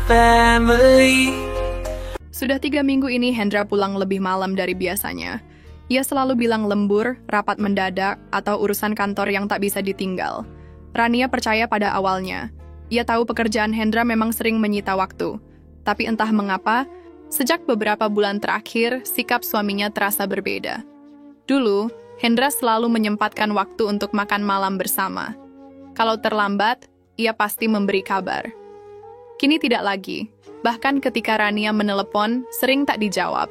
family. Sudah 3 minggu ini Hendra pulang lebih malam dari biasanya. Ia selalu bilang lembur, rapat mendadak, atau urusan kantor yang tak bisa ditinggal. Rania percaya pada awalnya. Ia tahu pekerjaan Hendra memang sering menyita waktu. Tapi entah mengapa, sejak beberapa bulan terakhir, sikap suaminya terasa berbeda. Dulu, Hendra selalu menyempatkan waktu untuk makan malam bersama. Kalau terlambat, ia pasti memberi kabar. Kini tidak lagi. Bahkan ketika Rania menelepon, sering tak dijawab.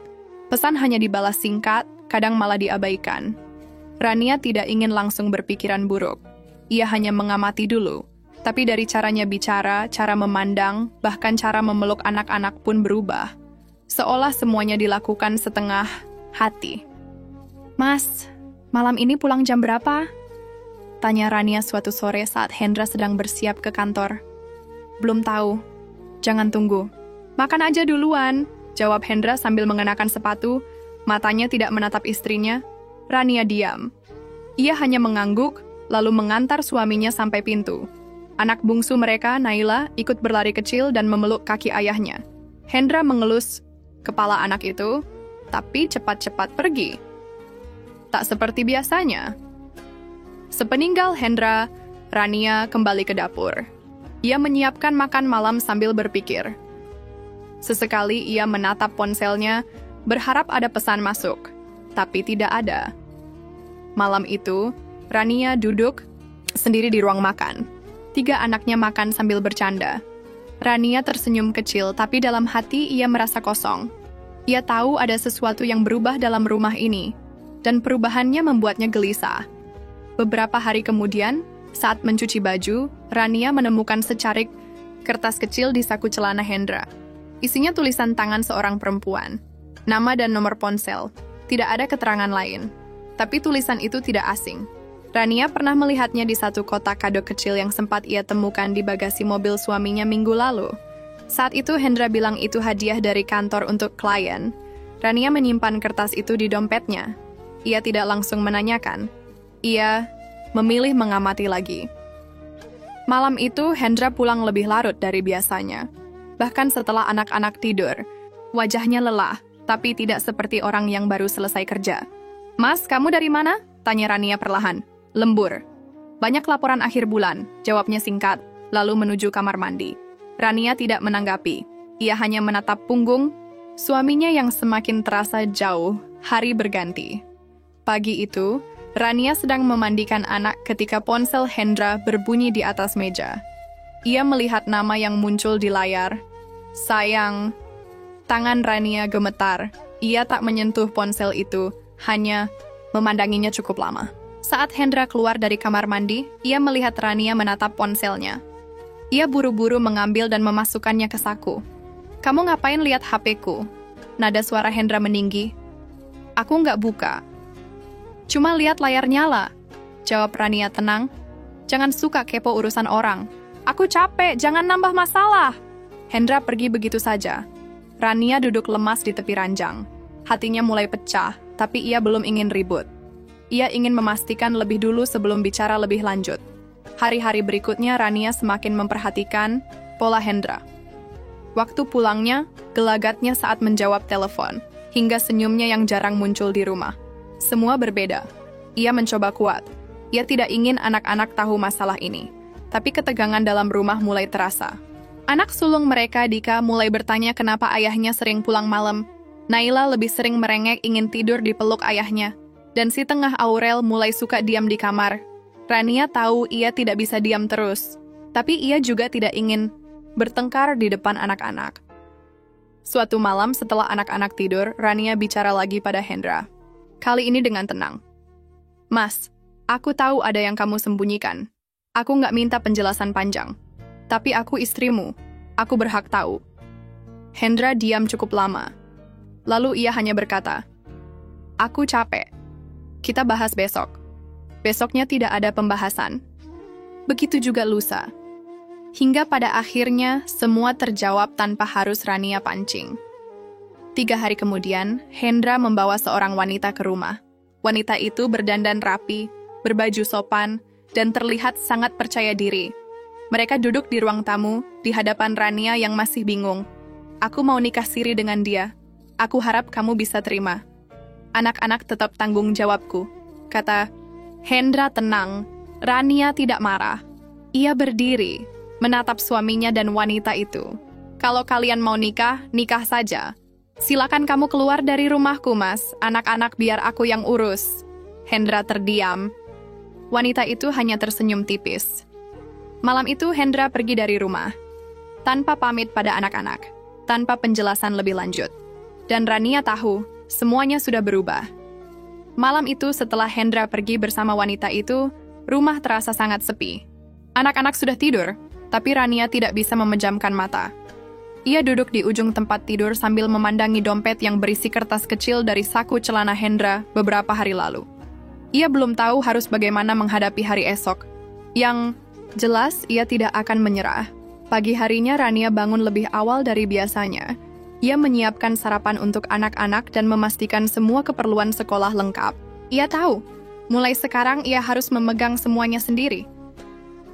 Pesan hanya dibalas singkat, kadang malah diabaikan. Rania tidak ingin langsung berpikiran buruk. Ia hanya mengamati dulu. Tapi dari caranya bicara, cara memandang, bahkan cara memeluk anak-anak pun berubah. Seolah semuanya dilakukan setengah hati. "Mas, malam ini pulang jam berapa?" Tanya Rania suatu sore saat Hendra sedang bersiap ke kantor. "Belum tahu. Jangan tunggu. Makan aja duluan," jawab Hendra sambil mengenakan sepatu. Matanya tidak menatap istrinya. Rania diam. Ia hanya mengangguk, lalu mengantar suaminya sampai pintu. Anak bungsu mereka, Naila, ikut berlari kecil dan memeluk kaki ayahnya. Hendra mengelus kepala anak itu, tapi cepat-cepat pergi. Tak seperti biasanya. Sepeninggal Hendra, Rania kembali ke dapur. Ia menyiapkan makan malam sambil berpikir. Sesekali ia menatap ponselnya, berharap ada pesan masuk, tapi tidak ada. Malam itu, Rania duduk sendiri di ruang makan. 3 anaknya makan sambil bercanda. Rania tersenyum kecil, tapi dalam hati ia merasa kosong. Ia tahu ada sesuatu yang berubah dalam rumah ini, dan perubahannya membuatnya gelisah. Beberapa hari kemudian, saat mencuci baju, Rania menemukan secarik kertas kecil di saku celana Hendra. Isinya tulisan tangan seorang perempuan, nama dan nomor ponsel. Tidak ada keterangan lain. Tapi tulisan itu tidak asing. Rania pernah melihatnya di satu kotak kado kecil yang sempat ia temukan di bagasi mobil suaminya minggu lalu. Saat itu Hendra bilang itu hadiah dari kantor untuk klien. Rania menyimpan kertas itu di dompetnya. Ia tidak langsung menanyakan. Ia memilih mengamati lagi. Malam itu Hendra pulang lebih larut dari biasanya. Bahkan setelah anak-anak tidur, wajahnya lelah, tapi tidak seperti orang yang baru selesai kerja. "Mas, kamu dari mana?" tanya Rania perlahan. "Lembur. Banyak laporan akhir bulan," jawabnya singkat, lalu menuju kamar mandi. Rania tidak menanggapi. Ia hanya menatap punggung suaminya yang semakin terasa jauh, hari berganti. Pagi itu, Rania sedang memandikan anak ketika ponsel Hendra berbunyi di atas meja. Ia melihat nama yang muncul di layar. Sayang, tangan Rania gemetar. Ia tak menyentuh ponsel itu, hanya memandanginya cukup lama. Saat Hendra keluar dari kamar mandi, ia melihat Rania menatap ponselnya. Ia buru-buru mengambil dan memasukkannya ke saku. "Kamu ngapain lihat HP-ku?" Nada suara Hendra meninggi. "Aku nggak buka. Cuma lihat layar nyala," jawab Rania tenang. "Jangan suka kepo urusan orang. Aku capek, jangan nambah masalah." Hendra pergi begitu saja. Rania duduk lemas di tepi ranjang. Hatinya mulai pecah, tapi ia belum ingin ribut. Ia ingin memastikan lebih dulu sebelum bicara lebih lanjut. Hari-hari berikutnya Rania semakin memperhatikan pola Hendra. Waktu pulangnya, gelagatnya saat menjawab telepon, hingga senyumnya yang jarang muncul di rumah. Semua berbeda. Ia mencoba kuat. Ia tidak ingin anak-anak tahu masalah ini. Tapi ketegangan dalam rumah mulai terasa. Anak sulung mereka, Dika, mulai bertanya kenapa ayahnya sering pulang malam. Naila lebih sering merengek ingin tidur di peluk ayahnya. Dan si tengah Aurel mulai suka diam di kamar. Rania tahu ia tidak bisa diam terus. Tapi ia juga tidak ingin bertengkar di depan anak-anak. Suatu malam setelah anak-anak tidur, Rania bicara lagi pada Hendra. Kali ini dengan tenang. "Mas, aku tahu ada yang kamu sembunyikan. Aku nggak minta penjelasan panjang. Tapi aku istrimu. Aku berhak tahu." Hendra diam cukup lama. Lalu ia hanya berkata, "Aku capek. Kita bahas besok." Besoknya tidak ada pembahasan. Begitu juga lusa. Hingga pada akhirnya semua terjawab tanpa harus Rania pancing. 3 hari kemudian, Hendra membawa seorang wanita ke rumah. Wanita itu berdandan rapi, berbaju sopan, dan terlihat sangat percaya diri. Mereka duduk di ruang tamu, di hadapan Rania yang masih bingung. Aku mau nikah siri dengan dia. Aku harap kamu bisa terima. Anak-anak tetap tanggung jawabku, kata Hendra tenang. Rania tidak marah. Ia berdiri, menatap suaminya dan wanita itu. Kalau kalian mau nikah, nikah saja. Silakan kamu keluar dari rumahku, Mas. Anak-anak biar aku yang urus. Hendra terdiam. Wanita itu hanya tersenyum tipis. Malam itu Hendra pergi dari rumah, tanpa pamit pada anak-anak, tanpa penjelasan lebih lanjut. Dan Rania tahu, semuanya sudah berubah. Malam itu setelah Hendra pergi bersama wanita itu, rumah terasa sangat sepi. Anak-anak sudah tidur, tapi Rania tidak bisa memejamkan mata. Ia duduk di ujung tempat tidur sambil memandangi dompet yang berisi kertas kecil dari saku celana Hendra beberapa hari lalu. Ia belum tahu harus bagaimana menghadapi hari esok. Yang jelas, ia tidak akan menyerah. Pagi harinya Rania bangun lebih awal dari biasanya. Ia menyiapkan sarapan untuk anak-anak dan memastikan semua keperluan sekolah lengkap. Ia tahu, mulai sekarang ia harus memegang semuanya sendiri.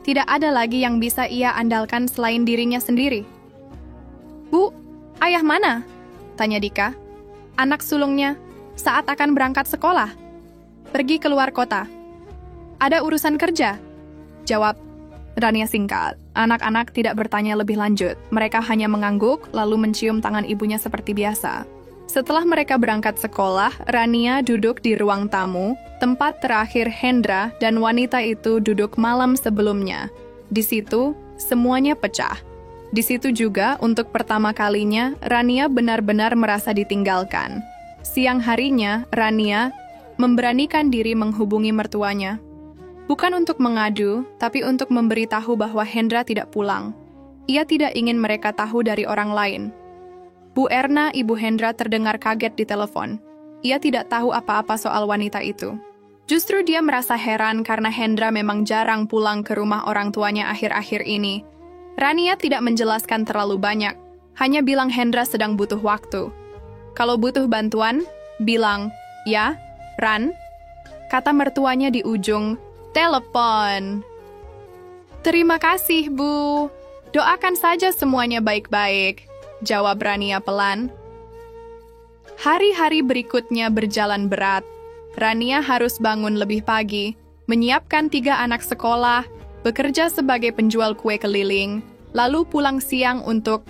Tidak ada lagi yang bisa ia andalkan selain dirinya sendiri. Bu, ayah mana? Tanya Dika, anak sulungnya, saat akan berangkat sekolah. Pergi keluar kota. Ada urusan kerja, jawab Rania singkat. Anak-anak tidak bertanya lebih lanjut. Mereka hanya mengangguk, lalu mencium tangan ibunya seperti biasa. Setelah mereka berangkat sekolah, Rania duduk di ruang tamu, tempat terakhir Hendra dan wanita itu duduk malam sebelumnya. Di situ, semuanya pecah. Di situ juga, untuk pertama kalinya, Rania benar-benar merasa ditinggalkan. Siang harinya, Rania memberanikan diri menghubungi mertuanya. Bukan untuk mengadu, tapi untuk memberitahu bahwa Hendra tidak pulang. Ia tidak ingin mereka tahu dari orang lain. Bu Erna, ibu Hendra, terdengar kaget di telepon. Ia tidak tahu apa-apa soal wanita itu. Justru dia merasa heran karena Hendra memang jarang pulang ke rumah orang tuanya akhir-akhir ini. Rania tidak menjelaskan terlalu banyak, hanya bilang Hendra sedang butuh waktu. Kalau butuh bantuan, bilang, "Ya, Ran," kata mertuanya di ujung telepon. "Terima kasih, Bu. Doakan saja semuanya baik-baik," jawab Rania pelan. Hari-hari berikutnya berjalan berat. Rania harus bangun lebih pagi, menyiapkan 3 anak sekolah, bekerja sebagai penjual kue keliling, lalu pulang siang untuk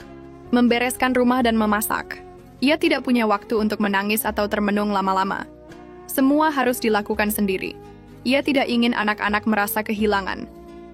membereskan rumah dan memasak. Ia tidak punya waktu untuk menangis atau termenung lama-lama. Semua harus dilakukan sendiri. Ia tidak ingin anak-anak merasa kehilangan.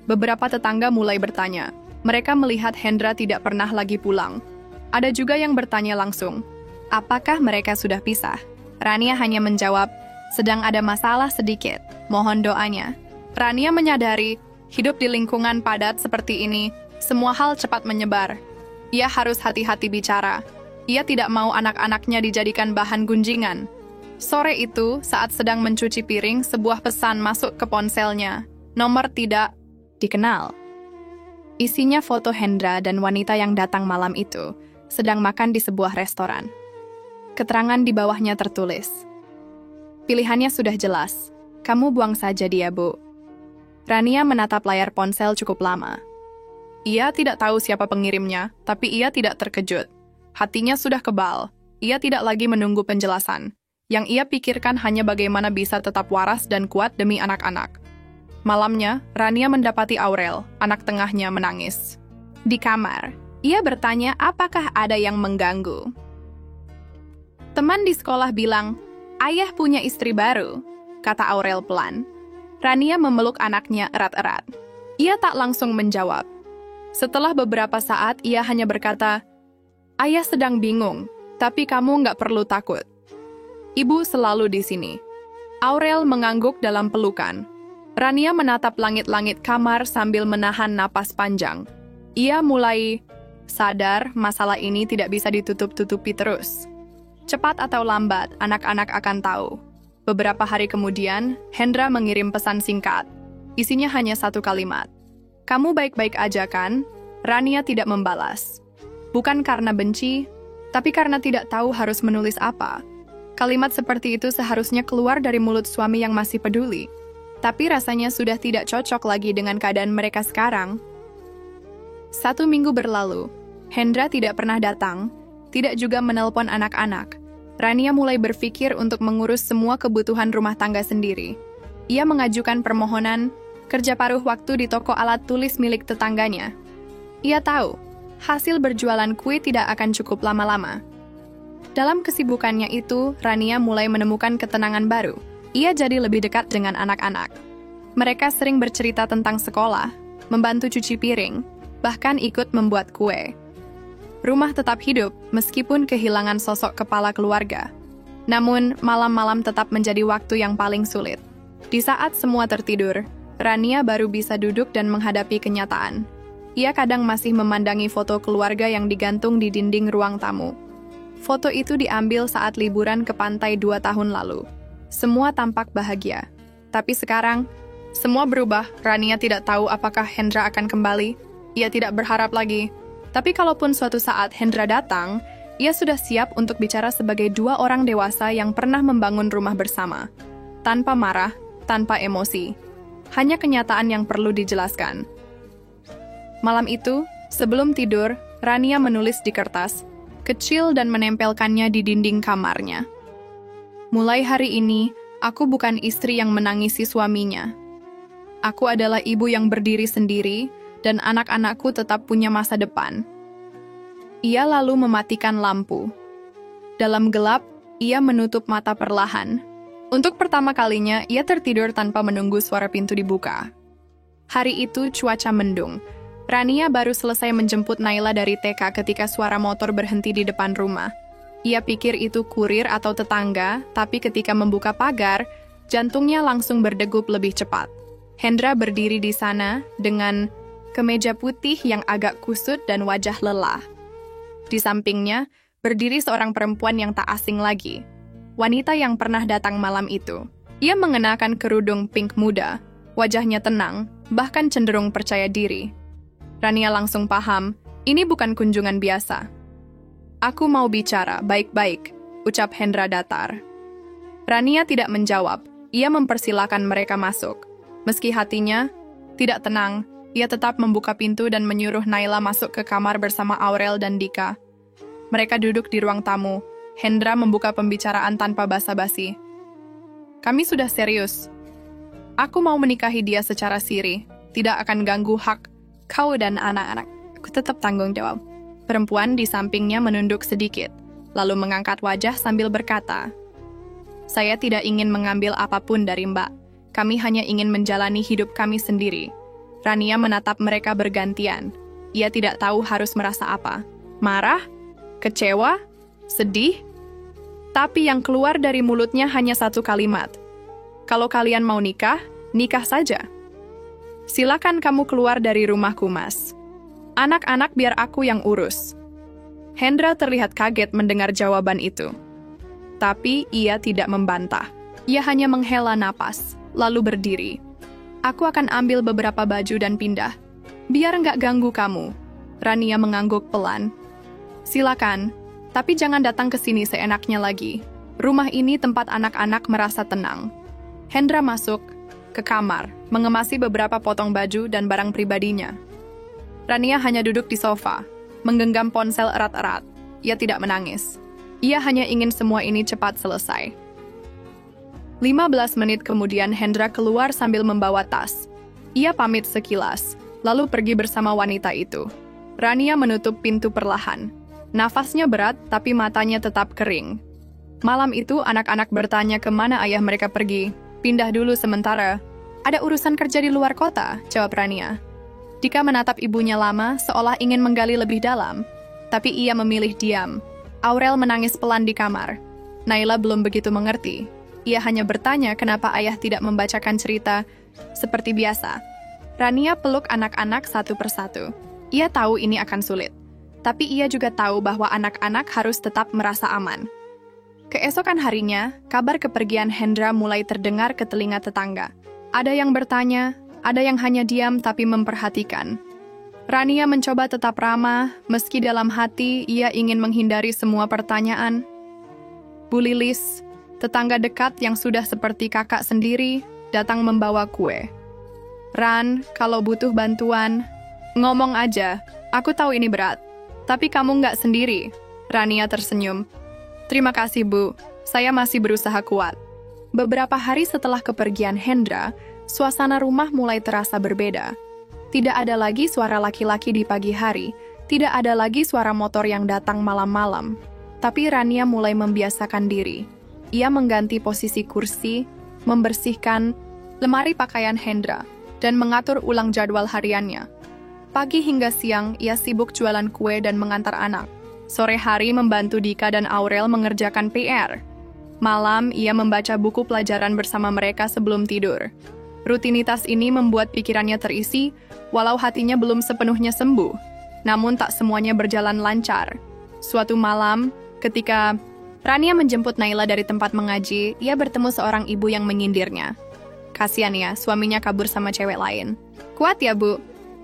Beberapa tetangga mulai bertanya. Mereka melihat Hendra tidak pernah lagi pulang. Ada juga yang bertanya langsung, apakah mereka sudah pisah? Rania hanya menjawab, sedang ada masalah sedikit, mohon doanya. Rania menyadari, hidup di lingkungan padat seperti ini, semua hal cepat menyebar. Ia harus hati-hati bicara. Ia tidak mau anak-anaknya dijadikan bahan gunjingan. Sore itu, saat sedang mencuci piring, sebuah pesan masuk ke ponselnya. Nomor tidak dikenal. Isinya foto Hendra dan wanita yang datang malam itu, sedang makan di sebuah restoran. Keterangan di bawahnya tertulis, pilihannya sudah jelas. Kamu buang saja dia, Bu. Rania menatap layar ponsel cukup lama. Ia tidak tahu siapa pengirimnya, tapi ia tidak terkejut. Hatinya sudah kebal. Ia tidak lagi menunggu penjelasan. Yang ia pikirkan hanya bagaimana bisa tetap waras dan kuat demi anak-anak. Malamnya, Rania mendapati Aurel, anak tengahnya, menangis. Di kamar, ia bertanya apakah ada yang mengganggu. Teman di sekolah bilang, ayah punya istri baru, kata Aurel pelan. Rania memeluk anaknya erat-erat. Ia tak langsung menjawab. Setelah beberapa saat, ia hanya berkata, ayah sedang bingung, tapi kamu nggak perlu takut. Ibu selalu di sini. Aurel mengangguk dalam pelukan. Rania menatap langit-langit kamar sambil menahan napas panjang. Ia mulai sadar masalah ini tidak bisa ditutup-tutupi terus. Cepat atau lambat, anak-anak akan tahu. Beberapa hari kemudian, Hendra mengirim pesan singkat. Isinya hanya 1 kalimat. Kamu baik-baik aja kan? Rania tidak membalas. Bukan karena benci, tapi karena tidak tahu harus menulis apa. Kalimat seperti itu seharusnya keluar dari mulut suami yang masih peduli. Tapi rasanya sudah tidak cocok lagi dengan keadaan mereka sekarang. 1 minggu berlalu. Hendra tidak pernah datang, tidak juga menelpon anak-anak. Rania mulai berpikir untuk mengurus semua kebutuhan rumah tangga sendiri. Ia mengajukan permohonan kerja paruh waktu di toko alat tulis milik tetangganya. Ia tahu, hasil berjualan kue tidak akan cukup lama-lama. Dalam kesibukannya itu, Rania mulai menemukan ketenangan baru. Ia jadi lebih dekat dengan anak-anak. Mereka sering bercerita tentang sekolah, membantu cuci piring, bahkan ikut membuat kue. Rumah tetap hidup meskipun kehilangan sosok kepala keluarga. Namun, malam-malam tetap menjadi waktu yang paling sulit. Di saat semua tertidur, Rania baru bisa duduk dan menghadapi kenyataan. Ia kadang masih memandangi foto keluarga yang digantung di dinding ruang tamu. Foto itu diambil saat liburan ke pantai 2 tahun lalu. Semua tampak bahagia. Tapi sekarang, semua berubah. Rania tidak tahu apakah Hendra akan kembali. Ia tidak berharap lagi. Tapi kalaupun suatu saat Hendra datang, ia sudah siap untuk bicara sebagai 2 orang dewasa yang pernah membangun rumah bersama. Tanpa marah, tanpa emosi. Hanya kenyataan yang perlu dijelaskan. Malam itu, sebelum tidur, Rania menulis di kertas, kecil dan menempelkannya di dinding kamarnya. Mulai hari ini, aku bukan istri yang menangisi suaminya. Aku adalah ibu yang berdiri sendiri, dan anak-anakku tetap punya masa depan. Ia lalu mematikan lampu. Dalam gelap, ia menutup mata perlahan. Untuk pertama kalinya, ia tertidur tanpa menunggu suara pintu dibuka. Hari itu cuaca mendung. Rania baru selesai menjemput Naila dari TK ketika suara motor berhenti di depan rumah. Ia pikir itu kurir atau tetangga, tapi ketika membuka pagar, jantungnya langsung berdegup lebih cepat. Hendra berdiri di sana dengan kemeja putih yang agak kusut dan wajah lelah. Di sampingnya, berdiri seorang perempuan yang tak asing lagi. Wanita yang pernah datang malam itu. Ia mengenakan kerudung pink muda. Wajahnya tenang, bahkan cenderung percaya diri. Rania langsung paham, ini bukan kunjungan biasa. Aku mau bicara, baik-baik, ucap Hendra datar. Rania tidak menjawab, ia mempersilahkan mereka masuk. Meski hatinya tidak tenang, ia tetap membuka pintu dan menyuruh Naila masuk ke kamar bersama Aurel dan Dika. Mereka duduk di ruang tamu. Hendra membuka pembicaraan tanpa basa-basi. Kami sudah serius. Aku mau menikahi dia secara siri. Tidak akan ganggu hak kau dan anak-anak. Aku tetap tanggung jawab. Perempuan di sampingnya menunduk sedikit, lalu mengangkat wajah sambil berkata, Saya tidak ingin mengambil apapun dari Mbak. Kami hanya ingin menjalani hidup kami sendiri. Rania menatap mereka bergantian. Ia tidak tahu harus merasa apa. Marah? Kecewa? Sedih? Tapi yang keluar dari mulutnya hanya satu kalimat. Kalau kalian mau nikah, nikah saja. Silakan kamu keluar dari rumahku, Mas. Anak-anak biar aku yang urus. Hendra terlihat kaget mendengar jawaban itu. Tapi ia tidak membantah. Ia hanya menghela napas, lalu berdiri. Aku akan ambil beberapa baju dan pindah. Biar nggak ganggu kamu. Rania mengangguk pelan. Silakan, tapi jangan datang ke sini seenaknya lagi. Rumah ini tempat anak-anak merasa tenang. Hendra masuk ke kamar, mengemasi beberapa potong baju dan barang pribadinya. Rania hanya duduk di sofa, menggenggam ponsel erat-erat. Ia tidak menangis. Ia hanya ingin semua ini cepat selesai. 15 menit kemudian Hendra keluar sambil membawa tas. Ia pamit sekilas, lalu pergi bersama wanita itu. Rania menutup pintu perlahan. Nafasnya berat, tapi matanya tetap kering. Malam itu anak-anak bertanya kemana ayah mereka pergi. Pindah dulu sementara. Ada urusan kerja di luar kota, jawab Rania. Dika menatap ibunya lama, seolah ingin menggali lebih dalam. Tapi ia memilih diam. Aurel menangis pelan di kamar. Naila belum begitu mengerti. Ia hanya bertanya kenapa ayah tidak membacakan cerita seperti biasa. Rania peluk anak-anak satu persatu. Ia tahu ini akan sulit. Tapi ia juga tahu bahwa anak-anak harus tetap merasa aman. Keesokan harinya, kabar kepergian Hendra mulai terdengar ke telinga tetangga. Ada yang bertanya, ada yang hanya diam tapi memperhatikan. Rania mencoba tetap ramah, meski dalam hati ia ingin menghindari semua pertanyaan. Bu Lilis, tetangga dekat yang sudah seperti kakak sendiri, datang membawa kue. Ran, kalau butuh bantuan, ngomong aja, Aku tahu ini berat, tapi kamu nggak sendiri. Rania tersenyum. Terima kasih, Bu. Saya masih berusaha kuat. Beberapa hari setelah kepergian Hendra, suasana rumah mulai terasa berbeda. Tidak ada lagi suara laki-laki di pagi hari, tidak ada lagi suara motor yang datang malam-malam. Tapi Rania mulai membiasakan diri. Ia mengganti posisi kursi, membersihkan lemari pakaian Hendra, dan mengatur ulang jadwal hariannya. Pagi hingga siang, ia sibuk jualan kue dan mengantar anak. Sore hari membantu Dika dan Aurel mengerjakan PR. Malam, ia membaca buku pelajaran bersama mereka sebelum tidur. Rutinitas ini membuat pikirannya terisi, walau hatinya belum sepenuhnya sembuh. Namun tak semuanya berjalan lancar. Suatu malam, ketika Rania menjemput Naila dari tempat mengaji, ia bertemu seorang ibu yang menyindirnya. Kasian ya, suaminya kabur sama cewek lain. Kuat ya, Bu?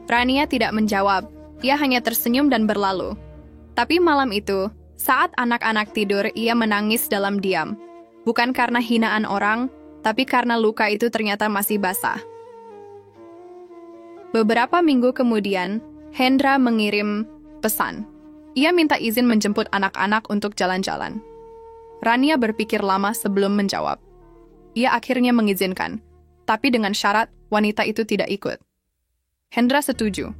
Rania tidak menjawab. Ia hanya tersenyum dan berlalu. Tapi malam itu, saat anak-anak tidur, ia menangis dalam diam. Bukan karena hinaan orang, tapi karena luka itu ternyata masih basah. Beberapa minggu kemudian, Hendra mengirim pesan. Ia minta izin menjemput anak-anak untuk jalan-jalan. Rania berpikir lama sebelum menjawab. Ia akhirnya mengizinkan, tapi dengan syarat wanita itu tidak ikut. Hendra setuju.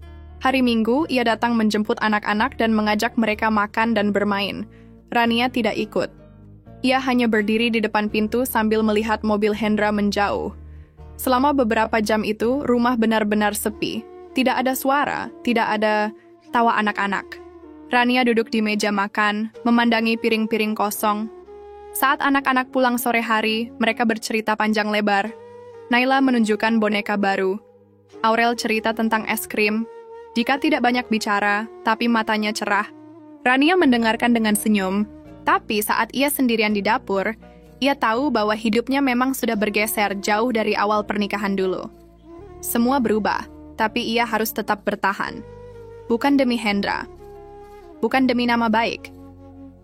Hari Minggu, ia datang menjemput anak-anak dan mengajak mereka makan dan bermain. Rania tidak ikut. Ia hanya berdiri di depan pintu sambil melihat mobil Hendra menjauh. Selama beberapa jam itu, rumah benar-benar sepi. Tidak ada suara, tidak ada tawa anak-anak. Rania duduk di meja makan, memandangi piring-piring kosong. Saat anak-anak pulang sore hari, mereka bercerita panjang lebar. Naila menunjukkan boneka baru. Aurel cerita tentang es krim. Dika tidak banyak bicara, tapi matanya cerah. Rania mendengarkan dengan senyum, tapi saat ia sendirian di dapur, ia tahu bahwa hidupnya memang sudah bergeser jauh dari awal pernikahan dulu. Semua berubah, tapi ia harus tetap bertahan. Bukan demi Hendra, bukan demi nama baik,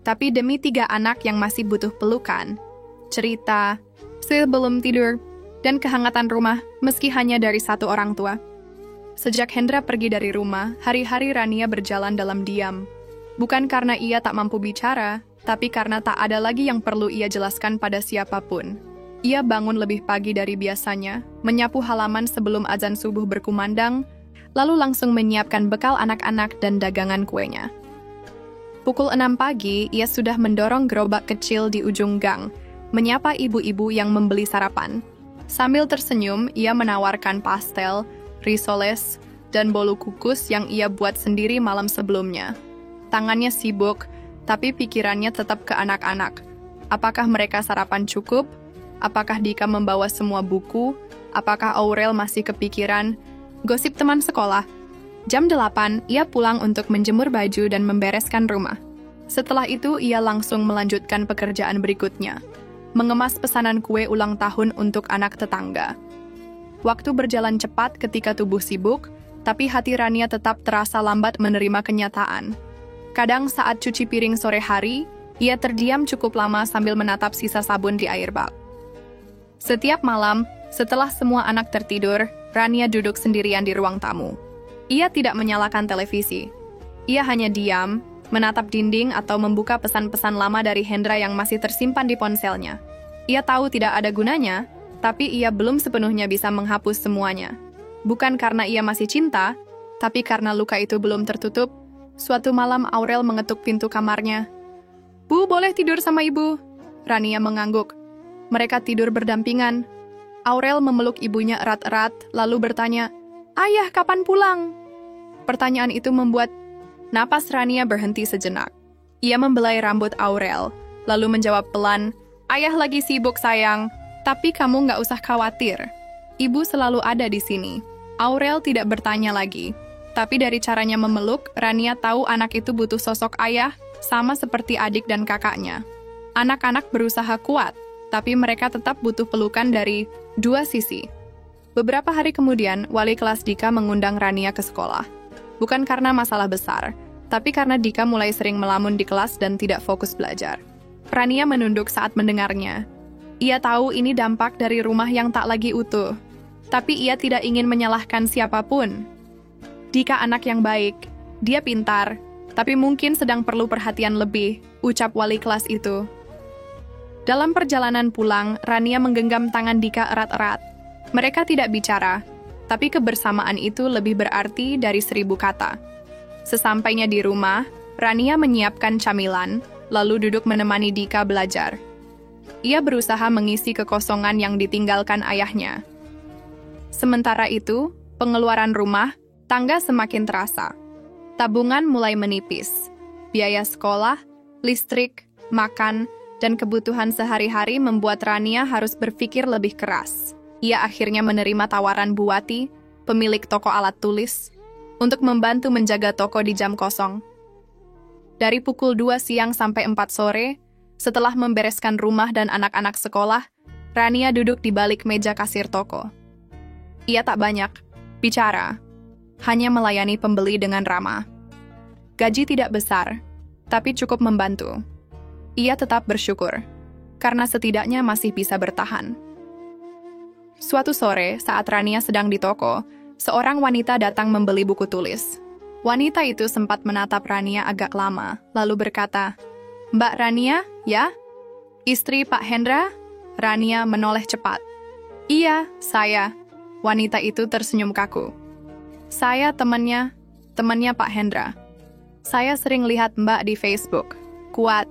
tapi demi 3 anak yang masih butuh pelukan, cerita, sebelum tidur, dan kehangatan rumah meski hanya dari satu orang tua. Sejak Hendra pergi dari rumah, hari-hari Rania berjalan dalam diam. Bukan karena ia tak mampu bicara, tapi karena tak ada lagi yang perlu ia jelaskan pada siapapun. Ia bangun lebih pagi dari biasanya, menyapu halaman sebelum azan subuh berkumandang, lalu langsung menyiapkan bekal anak-anak dan dagangan kuenya. Pukul 6 pagi, ia sudah mendorong gerobak kecil di ujung gang, menyapa ibu-ibu yang membeli sarapan. Sambil tersenyum, ia menawarkan pastel, risoles, dan bolu kukus yang ia buat sendiri malam sebelumnya. Tangannya sibuk, tapi pikirannya tetap ke anak-anak. Apakah mereka sarapan cukup? Apakah Dika membawa semua buku? Apakah Aurel masih kepikiran gosip teman sekolah? Jam 8, ia pulang untuk menjemur baju dan membereskan rumah. Setelah itu, ia langsung melanjutkan pekerjaan berikutnya. Mengemas pesanan kue ulang tahun untuk anak tetangga. Waktu berjalan cepat ketika tubuh sibuk, tapi hati Rania tetap terasa lambat menerima kenyataan. Kadang saat cuci piring sore hari, ia terdiam cukup lama sambil menatap sisa sabun di air bak. Setiap malam, setelah semua anak tertidur, Rania duduk sendirian di ruang tamu. Ia tidak menyalakan televisi. Ia hanya diam, menatap dinding atau membuka pesan-pesan lama dari Hendra yang masih tersimpan di ponselnya. Ia tahu tidak ada gunanya, tapi ia belum sepenuhnya bisa menghapus semuanya. Bukan karena ia masih cinta, tapi karena luka itu belum tertutup. Suatu malam Aurel mengetuk pintu kamarnya. "Bu, boleh tidur sama ibu?" Rania mengangguk. Mereka tidur berdampingan. Aurel memeluk ibunya erat-erat, lalu bertanya, "Ayah, kapan pulang?" Pertanyaan itu membuat napas Rania berhenti sejenak. Ia membelai rambut Aurel, lalu menjawab pelan, "Ayah lagi sibuk, sayang. Tapi kamu nggak usah khawatir. Ibu selalu ada di sini." Aurel tidak bertanya lagi. Tapi dari caranya memeluk, Rania tahu anak itu butuh sosok ayah, sama seperti adik dan kakaknya. Anak-anak berusaha kuat, tapi mereka tetap butuh pelukan dari dua sisi. Beberapa hari kemudian, wali kelas Dika mengundang Rania ke sekolah. Bukan karena masalah besar, tapi karena Dika mulai sering melamun di kelas dan tidak fokus belajar. Rania menunduk saat mendengarnya. Ia tahu ini dampak dari rumah yang tak lagi utuh, tapi ia tidak ingin menyalahkan siapapun. Dika anak yang baik, Dia pintar, tapi mungkin sedang perlu perhatian lebih, ucap wali kelas itu. Dalam perjalanan pulang, Rania menggenggam tangan Dika erat-erat. Mereka tidak bicara, tapi kebersamaan itu lebih berarti dari 1000 kata. Sesampainya di rumah, Rania menyiapkan camilan, lalu duduk menemani Dika belajar. Ia berusaha mengisi kekosongan yang ditinggalkan ayahnya. Sementara itu, pengeluaran rumah, tangga semakin terasa. Tabungan mulai menipis. Biaya sekolah, listrik, makan, dan kebutuhan sehari-hari membuat Rania harus berpikir lebih keras. Ia akhirnya menerima tawaran Bu Wati, pemilik toko alat tulis, untuk membantu menjaga toko di jam kosong. Dari pukul 2 siang sampai 4 sore, setelah membereskan rumah dan anak-anak sekolah, Rania duduk di balik meja kasir toko. Ia tak banyak bicara, hanya melayani pembeli dengan ramah. Gaji tidak besar, tapi cukup membantu. Ia tetap bersyukur, karena setidaknya masih bisa bertahan. Suatu sore, saat Rania sedang di toko, seorang wanita datang membeli buku tulis. Wanita itu sempat menatap Rania agak lama, lalu berkata, "Mbak Rania, ya? Istri Pak Hendra?" Rania menoleh cepat. "Iya, saya." Wanita itu tersenyum kaku. "Saya temannya Pak Hendra. Saya sering lihat Mbak di Facebook. Kuat."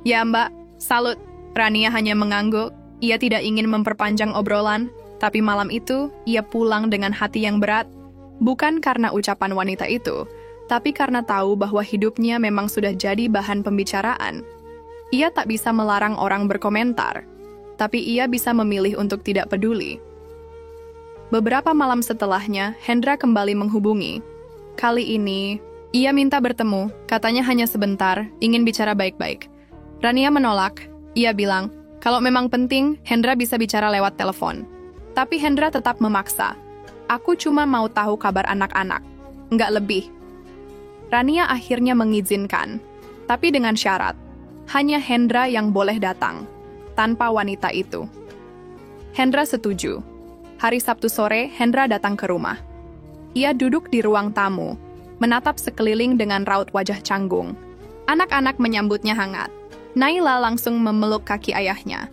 "Ya Mbak, salut." Rania hanya mengangguk. Ia tidak ingin memperpanjang obrolan, tapi malam itu ia pulang dengan hati yang berat, bukan karena ucapan wanita itu, tapi karena tahu bahwa hidupnya memang sudah jadi bahan pembicaraan. Ia tak bisa melarang orang berkomentar, tapi ia bisa memilih untuk tidak peduli. Beberapa malam setelahnya, Hendra kembali menghubungi. Kali ini, ia minta bertemu, katanya hanya sebentar, ingin bicara baik-baik. Rania menolak. Ia bilang, kalau memang penting, Hendra bisa bicara lewat telepon. Tapi Hendra tetap memaksa. "Aku cuma mau tahu kabar anak-anak, nggak lebih." Rania akhirnya mengizinkan, tapi dengan syarat. Hanya Hendra yang boleh datang, tanpa wanita itu. Hendra setuju. Hari Sabtu sore, Hendra datang ke rumah. Ia duduk di ruang tamu, menatap sekeliling dengan raut wajah canggung. Anak-anak menyambutnya hangat. Naila langsung memeluk kaki ayahnya.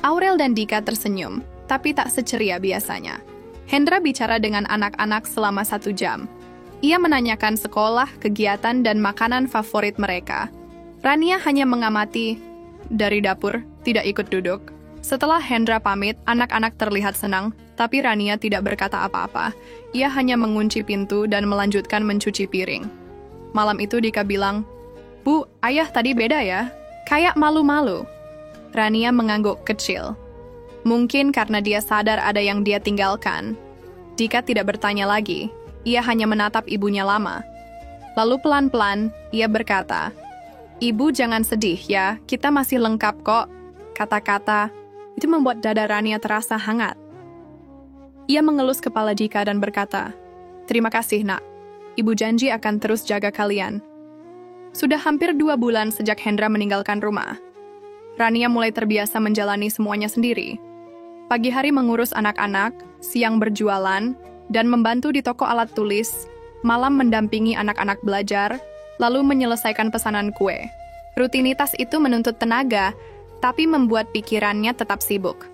Aurel dan Dika tersenyum, tapi tak seceria biasanya. Hendra bicara dengan anak-anak selama 1 jam. Ia menanyakan sekolah, kegiatan, dan makanan favorit mereka. Rania hanya mengamati dari dapur, tidak ikut duduk. Setelah Hendra pamit, anak-anak terlihat senang, tapi Rania tidak berkata apa-apa. Ia hanya mengunci pintu dan melanjutkan mencuci piring. Malam itu Dika bilang, "Bu, ayah tadi beda ya? Kayak malu-malu." Rania mengangguk kecil. Mungkin karena dia sadar ada yang dia tinggalkan. Dika tidak bertanya lagi. Ia hanya menatap ibunya lama. Lalu pelan-pelan, ia berkata, "Ibu jangan sedih ya, kita masih lengkap kok." Kata-kata itu membuat dada Rania terasa hangat. Ia mengelus kepala Dika dan berkata, "Terima kasih, Nak. Ibu janji akan terus jaga kalian." Sudah hampir 2 bulan sejak Hendra meninggalkan rumah. Rania mulai terbiasa menjalani semuanya sendiri. Pagi hari mengurus anak-anak, siang berjualan, dan membantu di toko alat tulis, malam mendampingi anak-anak belajar, lalu menyelesaikan pesanan kue. Rutinitas itu menuntut tenaga, tapi membuat pikirannya tetap sibuk.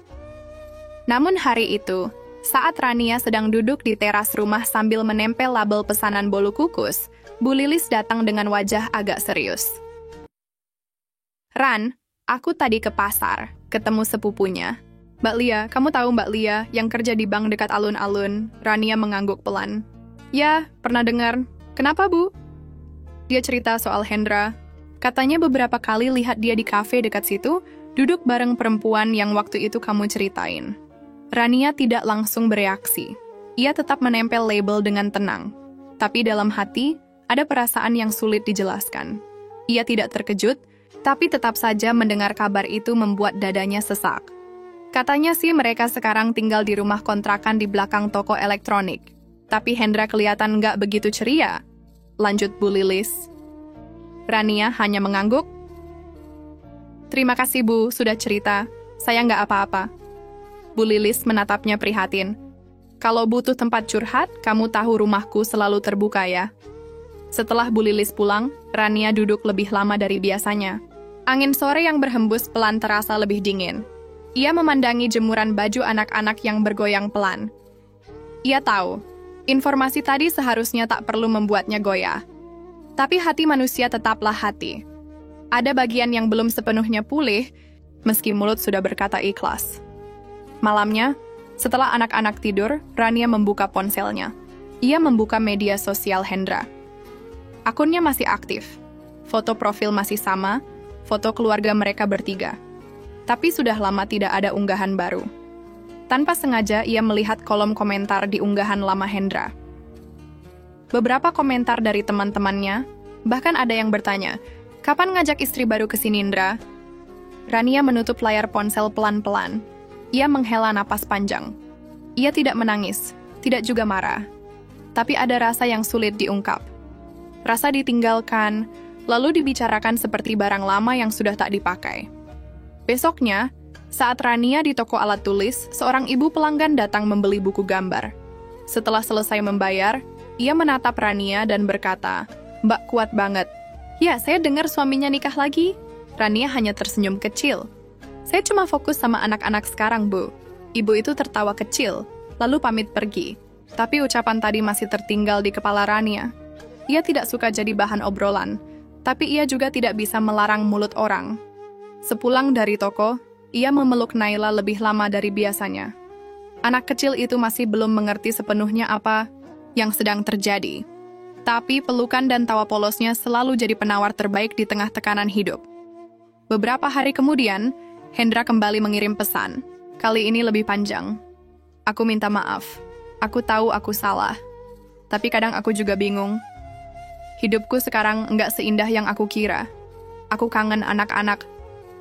Namun hari itu, saat Rania sedang duduk di teras rumah sambil menempel label pesanan bolu kukus, Bu Lilis datang dengan wajah agak serius. "Ran, aku tadi ke pasar, ketemu sepupunya." "Mbak Lia, kamu tahu Mbak Lia yang kerja di bank dekat alun-alun?" Rania mengangguk pelan. "Ya, pernah dengar. Kenapa, Bu?" Dia cerita soal Hendra. Katanya beberapa kali lihat dia di kafe dekat situ, duduk bareng perempuan yang waktu itu kamu ceritain. Rania tidak langsung bereaksi. Ia tetap menempel label dengan tenang. Tapi dalam hati, ada perasaan yang sulit dijelaskan. Ia tidak terkejut, tapi tetap saja mendengar kabar itu membuat dadanya sesak. Katanya sih mereka sekarang tinggal di rumah kontrakan di belakang toko elektronik. Tapi Hendra kelihatan nggak begitu ceria. Lanjut Bu Lilis. Rania hanya mengangguk. "Terima kasih Bu, sudah cerita. Saya nggak apa-apa." Bu Lilis menatapnya prihatin. "Kalau butuh tempat curhat, kamu tahu rumahku selalu terbuka ya." Setelah Bu Lilis pulang, Rania duduk lebih lama dari biasanya. Angin sore yang berhembus pelan terasa lebih dingin. Ia memandangi jemuran baju anak-anak yang bergoyang pelan. Ia tahu, informasi tadi seharusnya tak perlu membuatnya goyah. Tapi hati manusia tetaplah hati. Ada bagian yang belum sepenuhnya pulih, meski mulut sudah berkata ikhlas. Malamnya, setelah anak-anak tidur, Rania membuka ponselnya. Ia membuka media sosial Hendra. Akunnya masih aktif. Foto profil masih sama, foto keluarga mereka bertiga. Tapi sudah lama tidak ada unggahan baru. Tanpa sengaja, ia melihat kolom komentar di unggahan lama Hendra. Beberapa komentar dari teman-temannya, bahkan ada yang bertanya, "Kapan ngajak istri baru ke sini, Indra?" Rania menutup layar ponsel pelan-pelan. Ia menghela napas panjang. Ia tidak menangis, tidak juga marah. Tapi ada rasa yang sulit diungkap. Rasa ditinggalkan, lalu dibicarakan seperti barang lama yang sudah tak dipakai. Besoknya, saat Rania di toko alat tulis, seorang ibu pelanggan datang membeli buku gambar. Setelah selesai membayar, ia menatap Rania dan berkata, "Mbak kuat banget." "Ya, saya dengar suaminya nikah lagi." Rania hanya tersenyum kecil. "Saya cuma fokus sama anak-anak sekarang, Bu." Ibu itu tertawa kecil, lalu pamit pergi. Tapi ucapan tadi masih tertinggal di kepala Rania. Ia tidak suka jadi bahan obrolan, tapi ia juga tidak bisa melarang mulut orang. Sepulang dari toko, ia memeluk Naila lebih lama dari biasanya. Anak kecil itu masih belum mengerti sepenuhnya apa yang sedang terjadi. Tapi pelukan dan tawa polosnya selalu jadi penawar terbaik di tengah tekanan hidup. Beberapa hari kemudian, Hendra kembali mengirim pesan. Kali ini lebih panjang. "Aku minta maaf. Aku tahu aku salah. Tapi kadang aku juga bingung. Hidupku sekarang enggak seindah yang aku kira. Aku kangen anak-anak,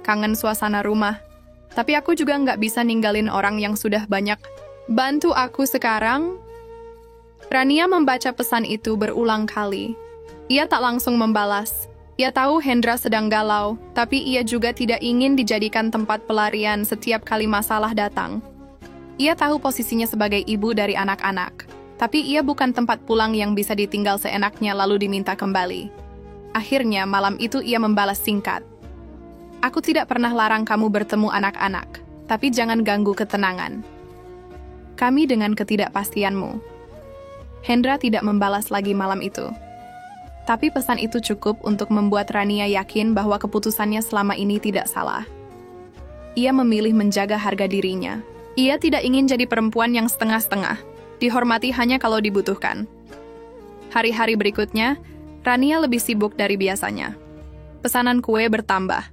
kangen suasana rumah. Tapi aku juga enggak bisa ninggalin orang yang sudah banyak bantu aku sekarang." Rania membaca pesan itu berulang kali. Ia tak langsung membalas. Ia tahu Hendra sedang galau, tapi ia juga tidak ingin dijadikan tempat pelarian setiap kali masalah datang. Ia tahu posisinya sebagai ibu dari anak-anak. Tapi ia bukan tempat pulang yang bisa ditinggal seenaknya lalu diminta kembali. Akhirnya malam itu ia membalas singkat. "Aku tidak pernah larang kamu bertemu anak-anak, tapi jangan ganggu ketenangan kami dengan ketidakpastianmu." Hendra tidak membalas lagi malam itu. Tapi pesan itu cukup untuk membuat Rania yakin bahwa keputusannya selama ini tidak salah. Ia memilih menjaga harga dirinya. Ia tidak ingin jadi perempuan yang setengah-setengah. Dihormati hanya kalau dibutuhkan. Hari-hari berikutnya, Rania lebih sibuk dari biasanya. Pesanan kue bertambah.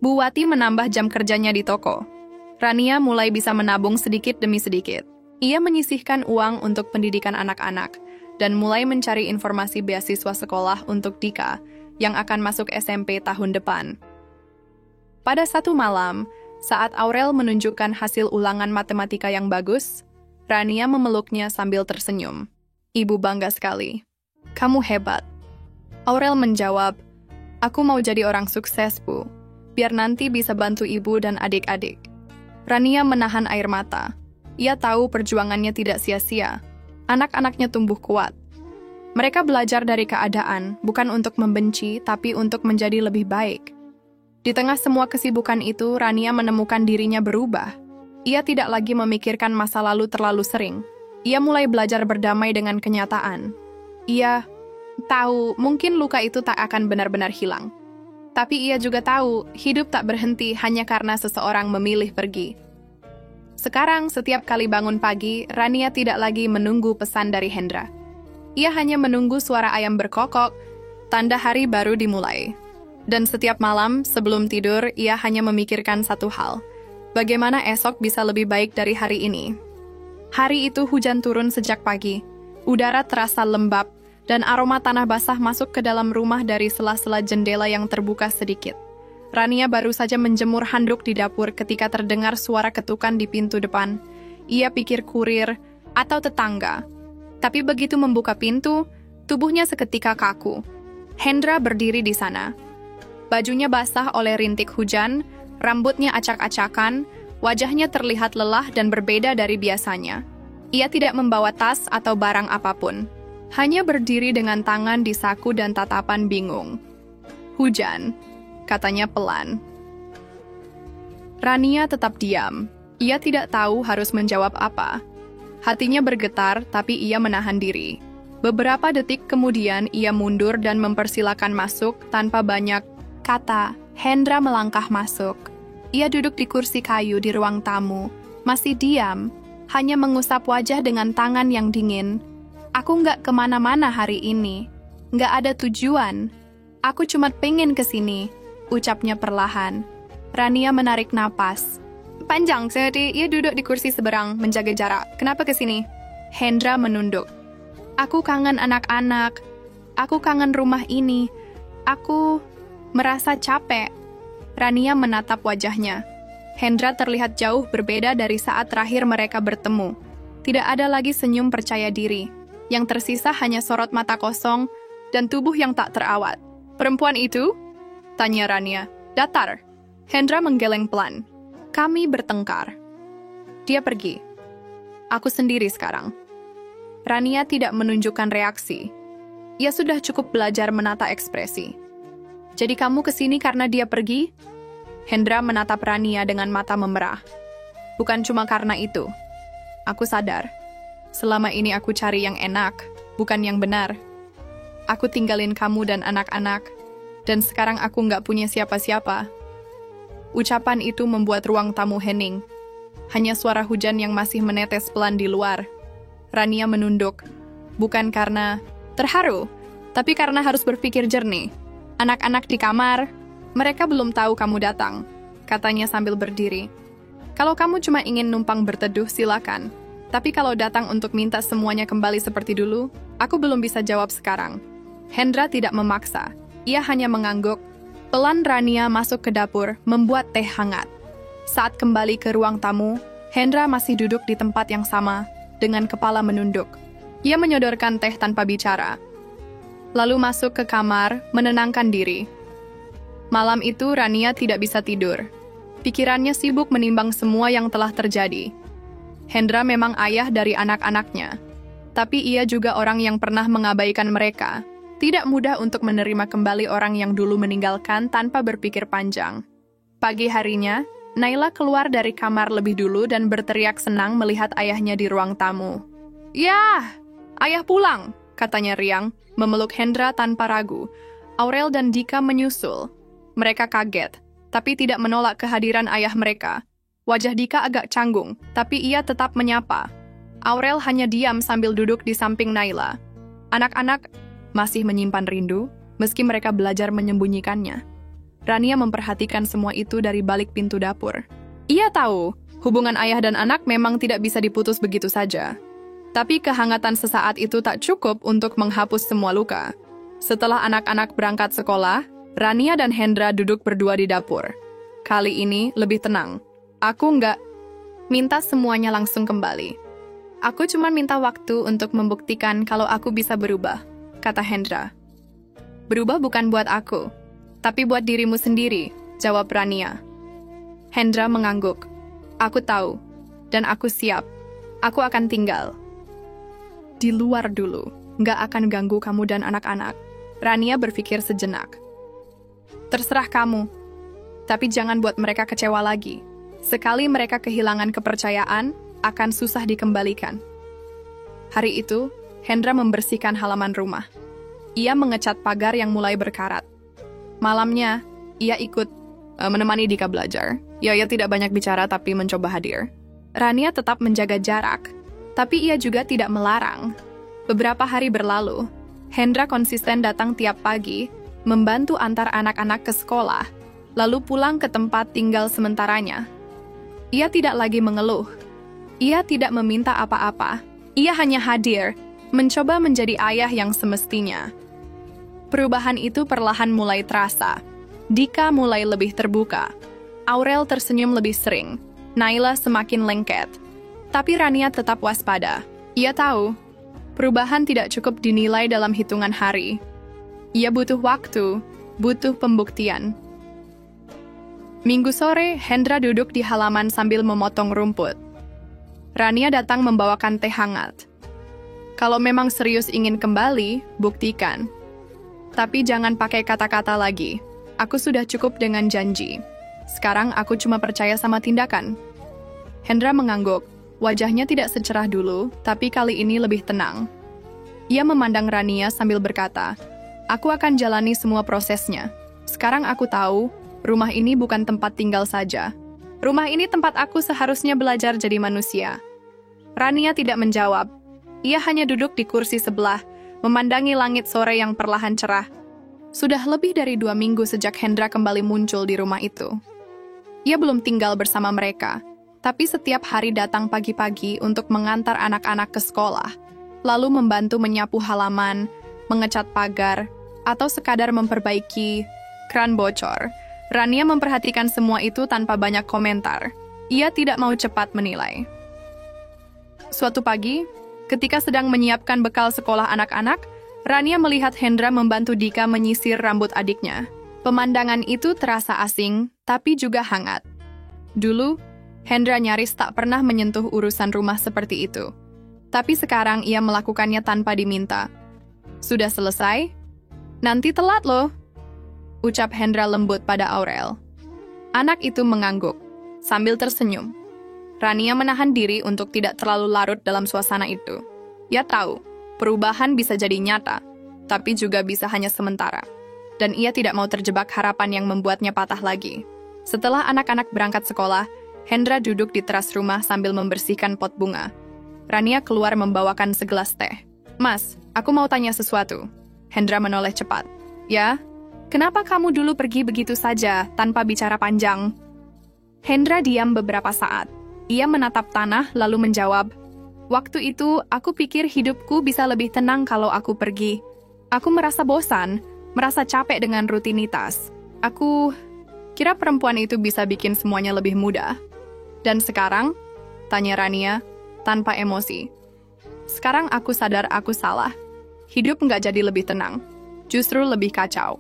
Bu Wati menambah jam kerjanya di toko. Rania mulai bisa menabung sedikit demi sedikit. Ia menyisihkan uang untuk pendidikan anak-anak dan mulai mencari informasi beasiswa sekolah untuk Dika yang akan masuk SMP tahun depan. Pada satu malam, saat Aurel menunjukkan hasil ulangan matematika yang bagus, Rania memeluknya sambil tersenyum. "Ibu bangga sekali. Kamu hebat." Aurel menjawab, "Aku mau jadi orang sukses, Bu. Biar nanti bisa bantu ibu dan adik-adik." Rania menahan air mata. Ia tahu perjuangannya tidak sia-sia. Anak-anaknya tumbuh kuat. Mereka belajar dari keadaan, bukan untuk membenci, tapi untuk menjadi lebih baik. Di tengah semua kesibukan itu, Rania menemukan dirinya berubah. Ia tidak lagi memikirkan masa lalu terlalu sering. Ia mulai belajar berdamai dengan kenyataan. Ia tahu mungkin luka itu tak akan benar-benar hilang. Tapi ia juga tahu hidup tak berhenti hanya karena seseorang memilih pergi. Sekarang, setiap kali bangun pagi, Rania tidak lagi menunggu pesan dari Hendra. Ia hanya menunggu suara ayam berkokok, tanda hari baru dimulai. Dan setiap malam, sebelum tidur, ia hanya memikirkan satu hal. Bagaimana esok bisa lebih baik dari hari ini? Hari itu hujan turun sejak pagi. Udara terasa lembab, dan aroma tanah basah masuk ke dalam rumah dari sela-sela jendela yang terbuka sedikit. Rania baru saja menjemur handuk di dapur ketika terdengar suara ketukan di pintu depan. Ia pikir kurir atau tetangga. Tapi begitu membuka pintu, tubuhnya seketika kaku. Hendra berdiri di sana. Bajunya basah oleh rintik hujan, rambutnya acak-acakan, wajahnya terlihat lelah dan berbeda dari biasanya. Ia tidak membawa tas atau barang apapun. Hanya berdiri dengan tangan di saku dan tatapan bingung. "Hujan," katanya pelan. Rania tetap diam. Ia tidak tahu harus menjawab apa. Hatinya bergetar, tapi ia menahan diri. Beberapa detik kemudian, ia mundur dan mempersilakan masuk tanpa banyak kata. Hendra melangkah masuk. Ia duduk di kursi kayu di ruang tamu. Masih diam, hanya mengusap wajah dengan tangan yang dingin. "Aku nggak kemana-mana hari ini. Nggak ada tujuan. Aku cuma pengen kesini," ucapnya perlahan. Rania menarik napas. "Panjang, jadi ia duduk di kursi seberang, menjaga jarak. Kenapa kesini?" Hendra menunduk. "Aku kangen anak-anak. Aku kangen rumah ini. Aku merasa capek." Rania menatap wajahnya. Hendra terlihat jauh berbeda dari saat terakhir mereka bertemu. Tidak ada lagi senyum percaya diri. Yang tersisa hanya sorot mata kosong dan tubuh yang tak terawat. "Perempuan itu?" tanya Rania. "Datar." Hendra menggeleng pelan. "Kami bertengkar. Dia pergi. Aku sendiri sekarang." Rania tidak menunjukkan reaksi. Ia sudah cukup belajar menata ekspresi. "Jadi kamu kesini karena dia pergi?" Hendra menatap Rania dengan mata memerah. "Bukan cuma karena itu. Aku sadar. Selama ini aku cari yang enak, bukan yang benar. Aku tinggalin kamu dan anak-anak, dan sekarang aku nggak punya siapa-siapa." Ucapan itu membuat ruang tamu hening. Hanya suara hujan yang masih menetes pelan di luar. Rania menunduk. Bukan karena terharu, tapi karena harus berpikir jernih. "Anak-anak di kamar, mereka belum tahu kamu datang," katanya sambil berdiri. "Kalau kamu cuma ingin numpang berteduh, silakan. Tapi kalau datang untuk minta semuanya kembali seperti dulu, aku belum bisa jawab sekarang." Hendra tidak memaksa. Ia hanya mengangguk. Pelan Rania masuk ke dapur, membuat teh hangat. Saat kembali ke ruang tamu, Hendra masih duduk di tempat yang sama, dengan kepala menunduk. Ia menyodorkan teh tanpa bicara. Lalu masuk ke kamar, menenangkan diri. Malam itu Rania tidak bisa tidur. Pikirannya sibuk menimbang semua yang telah terjadi. Hendra memang ayah dari anak-anaknya, tapi ia juga orang yang pernah mengabaikan mereka. Tidak mudah untuk menerima kembali orang yang dulu meninggalkan tanpa berpikir panjang. Pagi harinya, Naila keluar dari kamar lebih dulu dan berteriak senang melihat ayahnya di ruang tamu. "Yah, ayah pulang," katanya riang, memeluk Hendra tanpa ragu. Aurel dan Dika menyusul. Mereka kaget, tapi tidak menolak kehadiran ayah mereka. Wajah Dika agak canggung, tapi ia tetap menyapa. Aurel hanya diam sambil duduk di samping Naila. Anak-anak masih menyimpan rindu, meski mereka belajar menyembunyikannya. Rania memperhatikan semua itu dari balik pintu dapur. Ia tahu, hubungan ayah dan anak memang tidak bisa diputus begitu saja. Tapi kehangatan sesaat itu tak cukup untuk menghapus semua luka. Setelah anak-anak berangkat sekolah, Rania dan Hendra duduk berdua di dapur. Kali ini lebih tenang. "Aku nggak minta semuanya langsung kembali. Aku cuma minta waktu untuk membuktikan kalau aku bisa berubah," kata Hendra. "Berubah bukan buat aku, tapi buat dirimu sendiri," jawab Rania. Hendra mengangguk. "Aku tahu, dan aku siap. Aku akan tinggal di luar dulu. Nggak akan ganggu kamu dan anak-anak." Rania berpikir sejenak. "Terserah kamu, tapi jangan buat mereka kecewa lagi. Sekali mereka kehilangan kepercayaan, akan susah dikembalikan." Hari itu, Hendra membersihkan halaman rumah. Ia mengecat pagar yang mulai berkarat. Malamnya, ia ikut menemani Dika belajar. Ia tidak banyak bicara tapi mencoba hadir. Rania tetap menjaga jarak, tapi ia juga tidak melarang. Beberapa hari berlalu, Hendra konsisten datang tiap pagi, membantu antar anak-anak ke sekolah, lalu pulang ke tempat tinggal sementaranya. Ia tidak lagi mengeluh. Ia tidak meminta apa-apa. Ia hanya hadir, mencoba menjadi ayah yang semestinya. Perubahan itu perlahan mulai terasa. Dika mulai lebih terbuka. Aurel tersenyum lebih sering. Naila semakin lengket. Tapi Rania tetap waspada. Ia tahu, perubahan tidak cukup dinilai dalam hitungan hari. Ia butuh waktu, butuh pembuktian. Minggu sore, Hendra duduk di halaman sambil memotong rumput. Rania datang membawakan teh hangat. Kalau memang serius ingin kembali, buktikan. Tapi jangan pakai kata-kata lagi. Aku sudah cukup dengan janji. Sekarang aku cuma percaya sama tindakan. Hendra mengangguk. Wajahnya tidak secerah dulu, tapi kali ini lebih tenang. Ia memandang Rania sambil berkata, "Aku akan jalani semua prosesnya. Sekarang aku tahu, rumah ini bukan tempat tinggal saja. Rumah ini tempat aku seharusnya belajar jadi manusia." Rania tidak menjawab. Ia hanya duduk di kursi sebelah, memandangi langit sore yang perlahan cerah. Sudah lebih dari 2 minggu sejak Hendra kembali muncul di rumah itu. Ia belum tinggal bersama mereka, tapi setiap hari datang pagi-pagi untuk mengantar anak-anak ke sekolah, lalu membantu menyapu halaman, mengecat pagar, atau sekadar memperbaiki kran bocor. Rania memperhatikan semua itu tanpa banyak komentar. Ia tidak mau cepat menilai. Suatu pagi, ketika sedang menyiapkan bekal sekolah anak-anak, Rania melihat Hendra membantu Dika menyisir rambut adiknya. Pemandangan itu terasa asing, tapi juga hangat. Dulu, Hendra nyaris tak pernah menyentuh urusan rumah seperti itu. Tapi sekarang ia melakukannya tanpa diminta. "Sudah selesai? Nanti telat loh," ucap Hendra lembut pada Aurel. Anak itu mengangguk, sambil tersenyum. Rania menahan diri untuk tidak terlalu larut dalam suasana itu. Ia tahu, perubahan bisa jadi nyata, tapi juga bisa hanya sementara. Dan ia tidak mau terjebak harapan yang membuatnya patah lagi. Setelah anak-anak berangkat sekolah, Hendra duduk di teras rumah sambil membersihkan pot bunga. Rania keluar membawakan segelas teh. "Mas, aku mau tanya sesuatu." Hendra menoleh cepat. "Ya? Kenapa kamu dulu pergi begitu saja, tanpa bicara panjang?" Hendra diam beberapa saat. Ia menatap tanah lalu menjawab, "Waktu itu, aku pikir hidupku bisa lebih tenang kalau aku pergi. Aku merasa bosan, merasa capek dengan rutinitas. Aku kira perempuan itu bisa bikin semuanya lebih mudah." "Dan sekarang?" tanya Rania, tanpa emosi. "Sekarang aku sadar aku salah. Hidup nggak jadi lebih tenang, justru lebih kacau.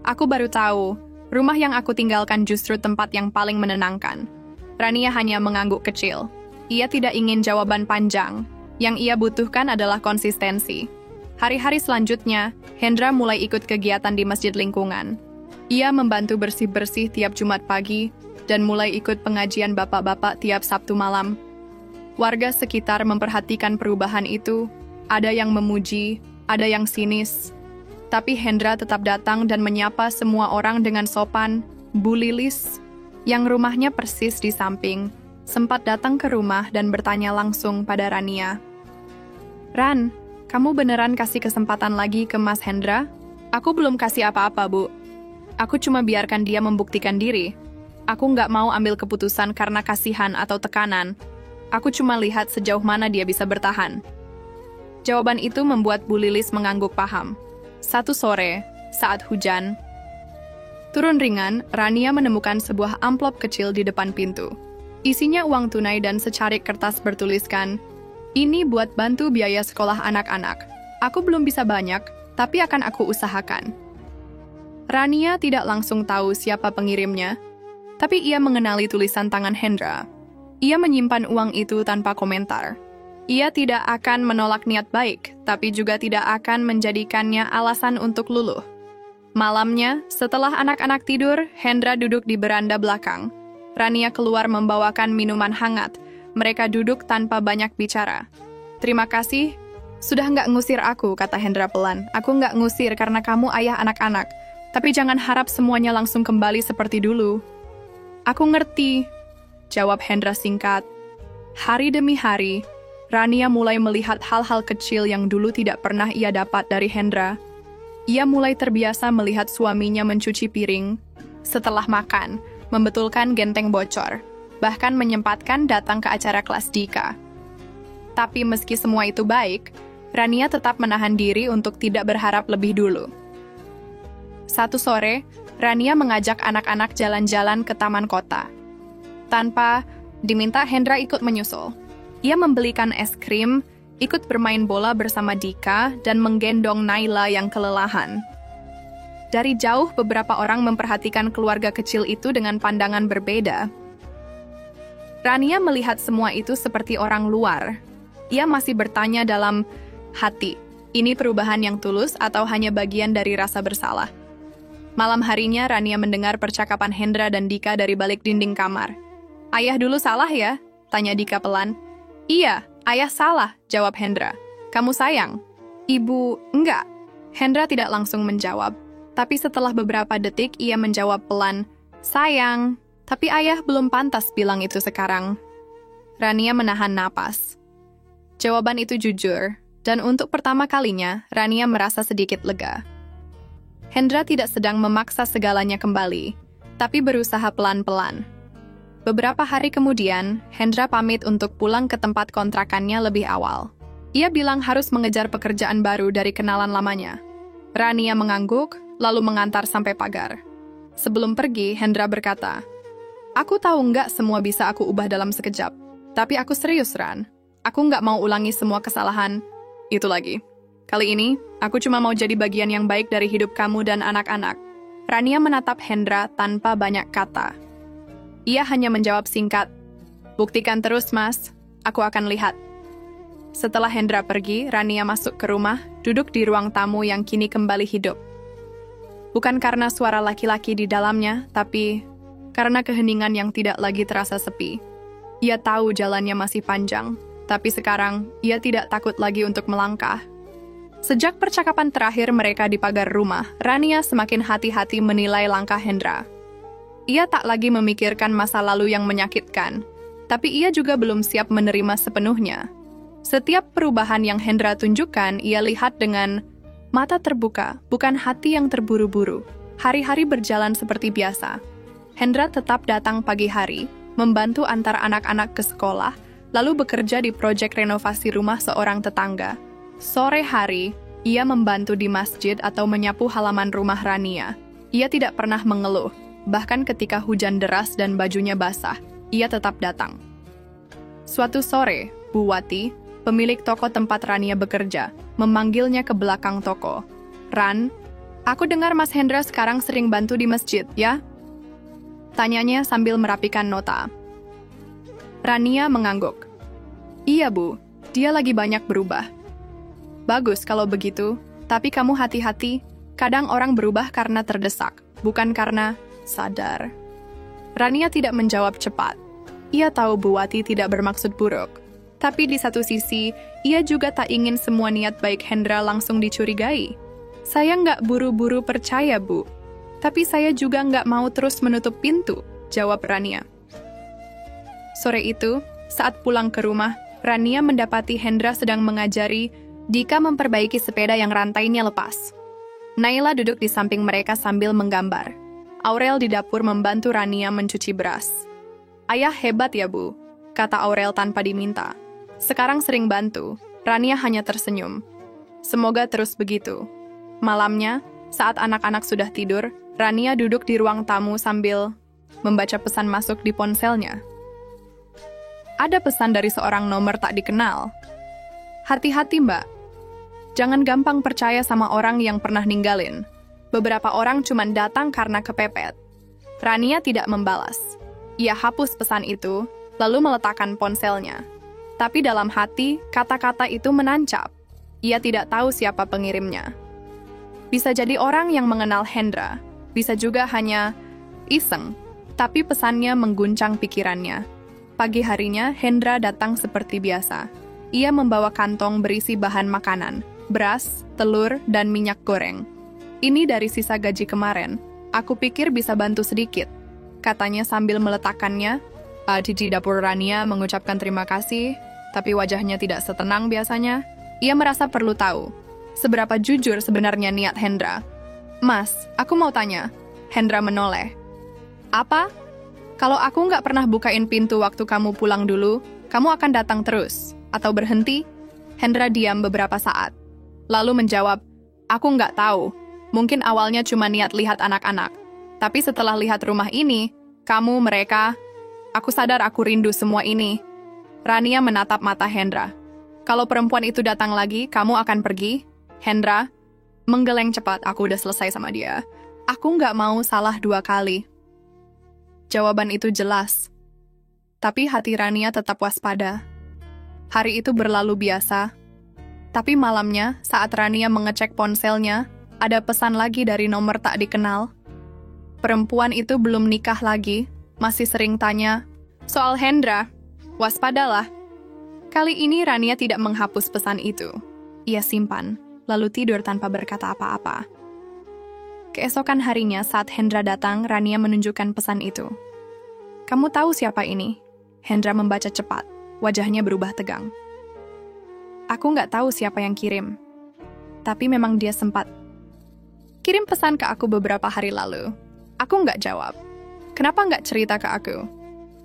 Aku baru tahu, rumah yang aku tinggalkan justru tempat yang paling menenangkan." Rania hanya mengangguk kecil. Ia tidak ingin jawaban panjang. Yang ia butuhkan adalah konsistensi. Hari-hari selanjutnya, Hendra mulai ikut kegiatan di masjid lingkungan. Ia membantu bersih-bersih tiap Jumat pagi, dan mulai ikut pengajian bapak-bapak tiap Sabtu malam. Warga sekitar memperhatikan perubahan itu, ada yang memuji, ada yang sinis. Tapi Hendra tetap datang dan menyapa semua orang dengan sopan. Bu Lilis, yang rumahnya persis di samping, sempat datang ke rumah dan bertanya langsung pada Rania. "Ran, kamu beneran kasih kesempatan lagi ke Mas Hendra?" "Aku belum kasih apa-apa, Bu. Aku cuma biarkan dia membuktikan diri. Aku nggak mau ambil keputusan karena kasihan atau tekanan. Aku cuma lihat sejauh mana dia bisa bertahan." Jawaban itu membuat Bu Lilis mengangguk paham. Satu sore, saat hujan turun ringan, Rania menemukan sebuah amplop kecil di depan pintu. Isinya uang tunai dan secarik kertas bertuliskan, "Ini buat bantu biaya sekolah anak-anak. Aku belum bisa banyak, tapi akan aku usahakan." Rania tidak langsung tahu siapa pengirimnya, tapi ia mengenali tulisan tangan Hendra. Ia menyimpan uang itu tanpa komentar. Ia tidak akan menolak niat baik, tapi juga tidak akan menjadikannya alasan untuk luluh. Malamnya, setelah anak-anak tidur, Hendra duduk di beranda belakang. Rania keluar membawakan minuman hangat. Mereka duduk tanpa banyak bicara. "Terima kasih, sudah nggak ngusir aku," kata Hendra pelan. "Aku nggak ngusir karena kamu ayah anak-anak. Tapi jangan harap semuanya langsung kembali seperti dulu." "Aku ngerti," jawab Hendra singkat. Hari demi hari, Rania mulai melihat hal-hal kecil yang dulu tidak pernah ia dapat dari Hendra. Ia mulai terbiasa melihat suaminya mencuci piring, setelah makan, membetulkan genteng bocor, bahkan menyempatkan datang ke acara kelas Dika. Tapi meski semua itu baik, Rania tetap menahan diri untuk tidak berharap lebih dulu. Satu sore, Rania mengajak anak-anak jalan-jalan ke taman kota. Tanpa diminta, Hendra ikut menyusul. Ia membelikan es krim, ikut bermain bola bersama Dika, dan menggendong Naila yang kelelahan. Dari jauh, beberapa orang memperhatikan keluarga kecil itu dengan pandangan berbeda. Rania melihat semua itu seperti orang luar. Ia masih bertanya dalam hati. Ini perubahan yang tulus atau hanya bagian dari rasa bersalah? Malam harinya, Rania mendengar percakapan Hendra dan Dika dari balik dinding kamar. "Ayah dulu salah ya?" tanya Dika pelan. "Iya, ayah salah," jawab Hendra. "Kamu sayang?" "Ibu, enggak." Hendra tidak langsung menjawab, tapi setelah beberapa detik ia menjawab pelan, "Sayang, tapi ayah belum pantas bilang itu sekarang." Rania menahan napas. Jawaban itu jujur, dan untuk pertama kalinya, Rania merasa sedikit lega. Hendra tidak sedang memaksa segalanya kembali, tapi berusaha pelan-pelan. Beberapa hari kemudian, Hendra pamit untuk pulang ke tempat kontrakannya lebih awal. Ia bilang harus mengejar pekerjaan baru dari kenalan lamanya. Rania mengangguk, lalu mengantar sampai pagar. Sebelum pergi, Hendra berkata, "Aku tahu nggak semua bisa aku ubah dalam sekejap, tapi aku serius, Ran. Aku nggak mau ulangi semua kesalahan itu lagi. Kali ini, aku cuma mau jadi bagian yang baik dari hidup kamu dan anak-anak." Rania menatap Hendra tanpa banyak kata. Ia hanya menjawab singkat, "Buktikan terus, Mas. Aku akan lihat." Setelah Hendra pergi, Rania masuk ke rumah, duduk di ruang tamu yang kini kembali hidup. Bukan karena suara laki-laki di dalamnya, tapi karena keheningan yang tidak lagi terasa sepi. Ia tahu jalannya masih panjang, tapi sekarang ia tidak takut lagi untuk melangkah. Sejak percakapan terakhir mereka di pagar rumah, Rania semakin hati-hati menilai langkah Hendra. Ia tak lagi memikirkan masa lalu yang menyakitkan, tapi ia juga belum siap menerima sepenuhnya. Setiap perubahan yang Hendra tunjukkan, ia lihat dengan mata terbuka, bukan hati yang terburu-buru. Hari-hari berjalan seperti biasa. Hendra tetap datang pagi hari, membantu antar anak-anak ke sekolah, lalu bekerja di proyek renovasi rumah seorang tetangga. Sore hari, ia membantu di masjid atau menyapu halaman rumah Rania. Ia tidak pernah mengeluh, bahkan ketika hujan deras dan bajunya basah, ia tetap datang. Suatu sore, Bu Wati, pemilik toko tempat Rania bekerja, memanggilnya ke belakang toko. "Ran, aku dengar Mas Hendra sekarang sering bantu di masjid, ya?" tanyanya sambil merapikan nota. Rania mengangguk. "Iya, Bu, dia lagi banyak berubah." "Bagus kalau begitu, tapi kamu hati-hati. Kadang orang berubah karena terdesak, bukan karena sadar." Rania tidak menjawab cepat. Ia tahu Bu Wati tidak bermaksud buruk. Tapi di satu sisi, ia juga tak ingin semua niat baik Hendra langsung dicurigai. "Saya nggak buru-buru percaya, Bu. Tapi saya juga nggak mau terus menutup pintu," jawab Rania. Sore itu, saat pulang ke rumah, Rania mendapati Hendra sedang mengajari Dika memperbaiki sepeda yang rantainya lepas. Naila duduk di samping mereka sambil menggambar. Aurel di dapur membantu Rania mencuci beras. "Ayah hebat ya, Bu," kata Aurel tanpa diminta. Sekarang sering bantu, Rania hanya tersenyum. Semoga terus begitu. Malamnya, saat anak-anak sudah tidur, Rania duduk di ruang tamu sambil membaca pesan masuk di ponselnya. Ada pesan dari seorang nomor tak dikenal. "Hati-hati, Mbak. Jangan gampang percaya sama orang yang pernah ninggalin. Beberapa orang cuma datang karena kepepet." Rania tidak membalas. Ia hapus pesan itu, lalu meletakkan ponselnya. Tapi dalam hati, kata-kata itu menancap. Ia tidak tahu siapa pengirimnya. Bisa jadi orang yang mengenal Hendra, bisa juga hanya iseng, tapi pesannya mengguncang pikirannya. Pagi harinya, Hendra datang seperti biasa. Ia membawa kantong berisi bahan makanan, beras, telur, dan minyak goreng. "Ini dari sisa gaji kemarin. Aku pikir bisa bantu sedikit," katanya sambil meletakkannya. Di dapur Rania mengucapkan terima kasih, tapi wajahnya tidak setenang biasanya. Ia merasa perlu tahu, seberapa jujur sebenarnya niat Hendra. "Mas, aku mau tanya." Hendra menoleh. "Apa? Kalau aku nggak pernah bukain pintu waktu kamu pulang dulu, kamu akan datang terus, atau berhenti?" Hendra diam beberapa saat, lalu menjawab, "Aku nggak tahu. Mungkin awalnya cuma niat lihat anak-anak. Tapi setelah lihat rumah ini, kamu, mereka, aku sadar aku rindu semua ini." Rania menatap mata Hendra. "Kalau perempuan itu datang lagi, kamu akan pergi?" Hendra menggeleng cepat. "Aku udah selesai sama dia. Aku nggak mau salah 2 kali." Jawaban itu jelas. Tapi hati Rania tetap waspada. Hari itu berlalu biasa. Tapi malamnya, saat Rania mengecek ponselnya, ada pesan lagi dari nomor tak dikenal. Perempuan itu belum nikah lagi, masih sering tanya, "Soal Hendra, waspadalah." Kali ini Rania tidak menghapus pesan itu. Ia simpan, lalu tidur tanpa berkata apa-apa. Keesokan harinya saat Hendra datang, Rania menunjukkan pesan itu. "Kamu tahu siapa ini?" Hendra membaca cepat, wajahnya berubah tegang. "Aku nggak tahu siapa yang kirim. Tapi memang dia sempat kirim pesan ke aku beberapa hari lalu. Aku nggak jawab. Kenapa nggak cerita ke aku?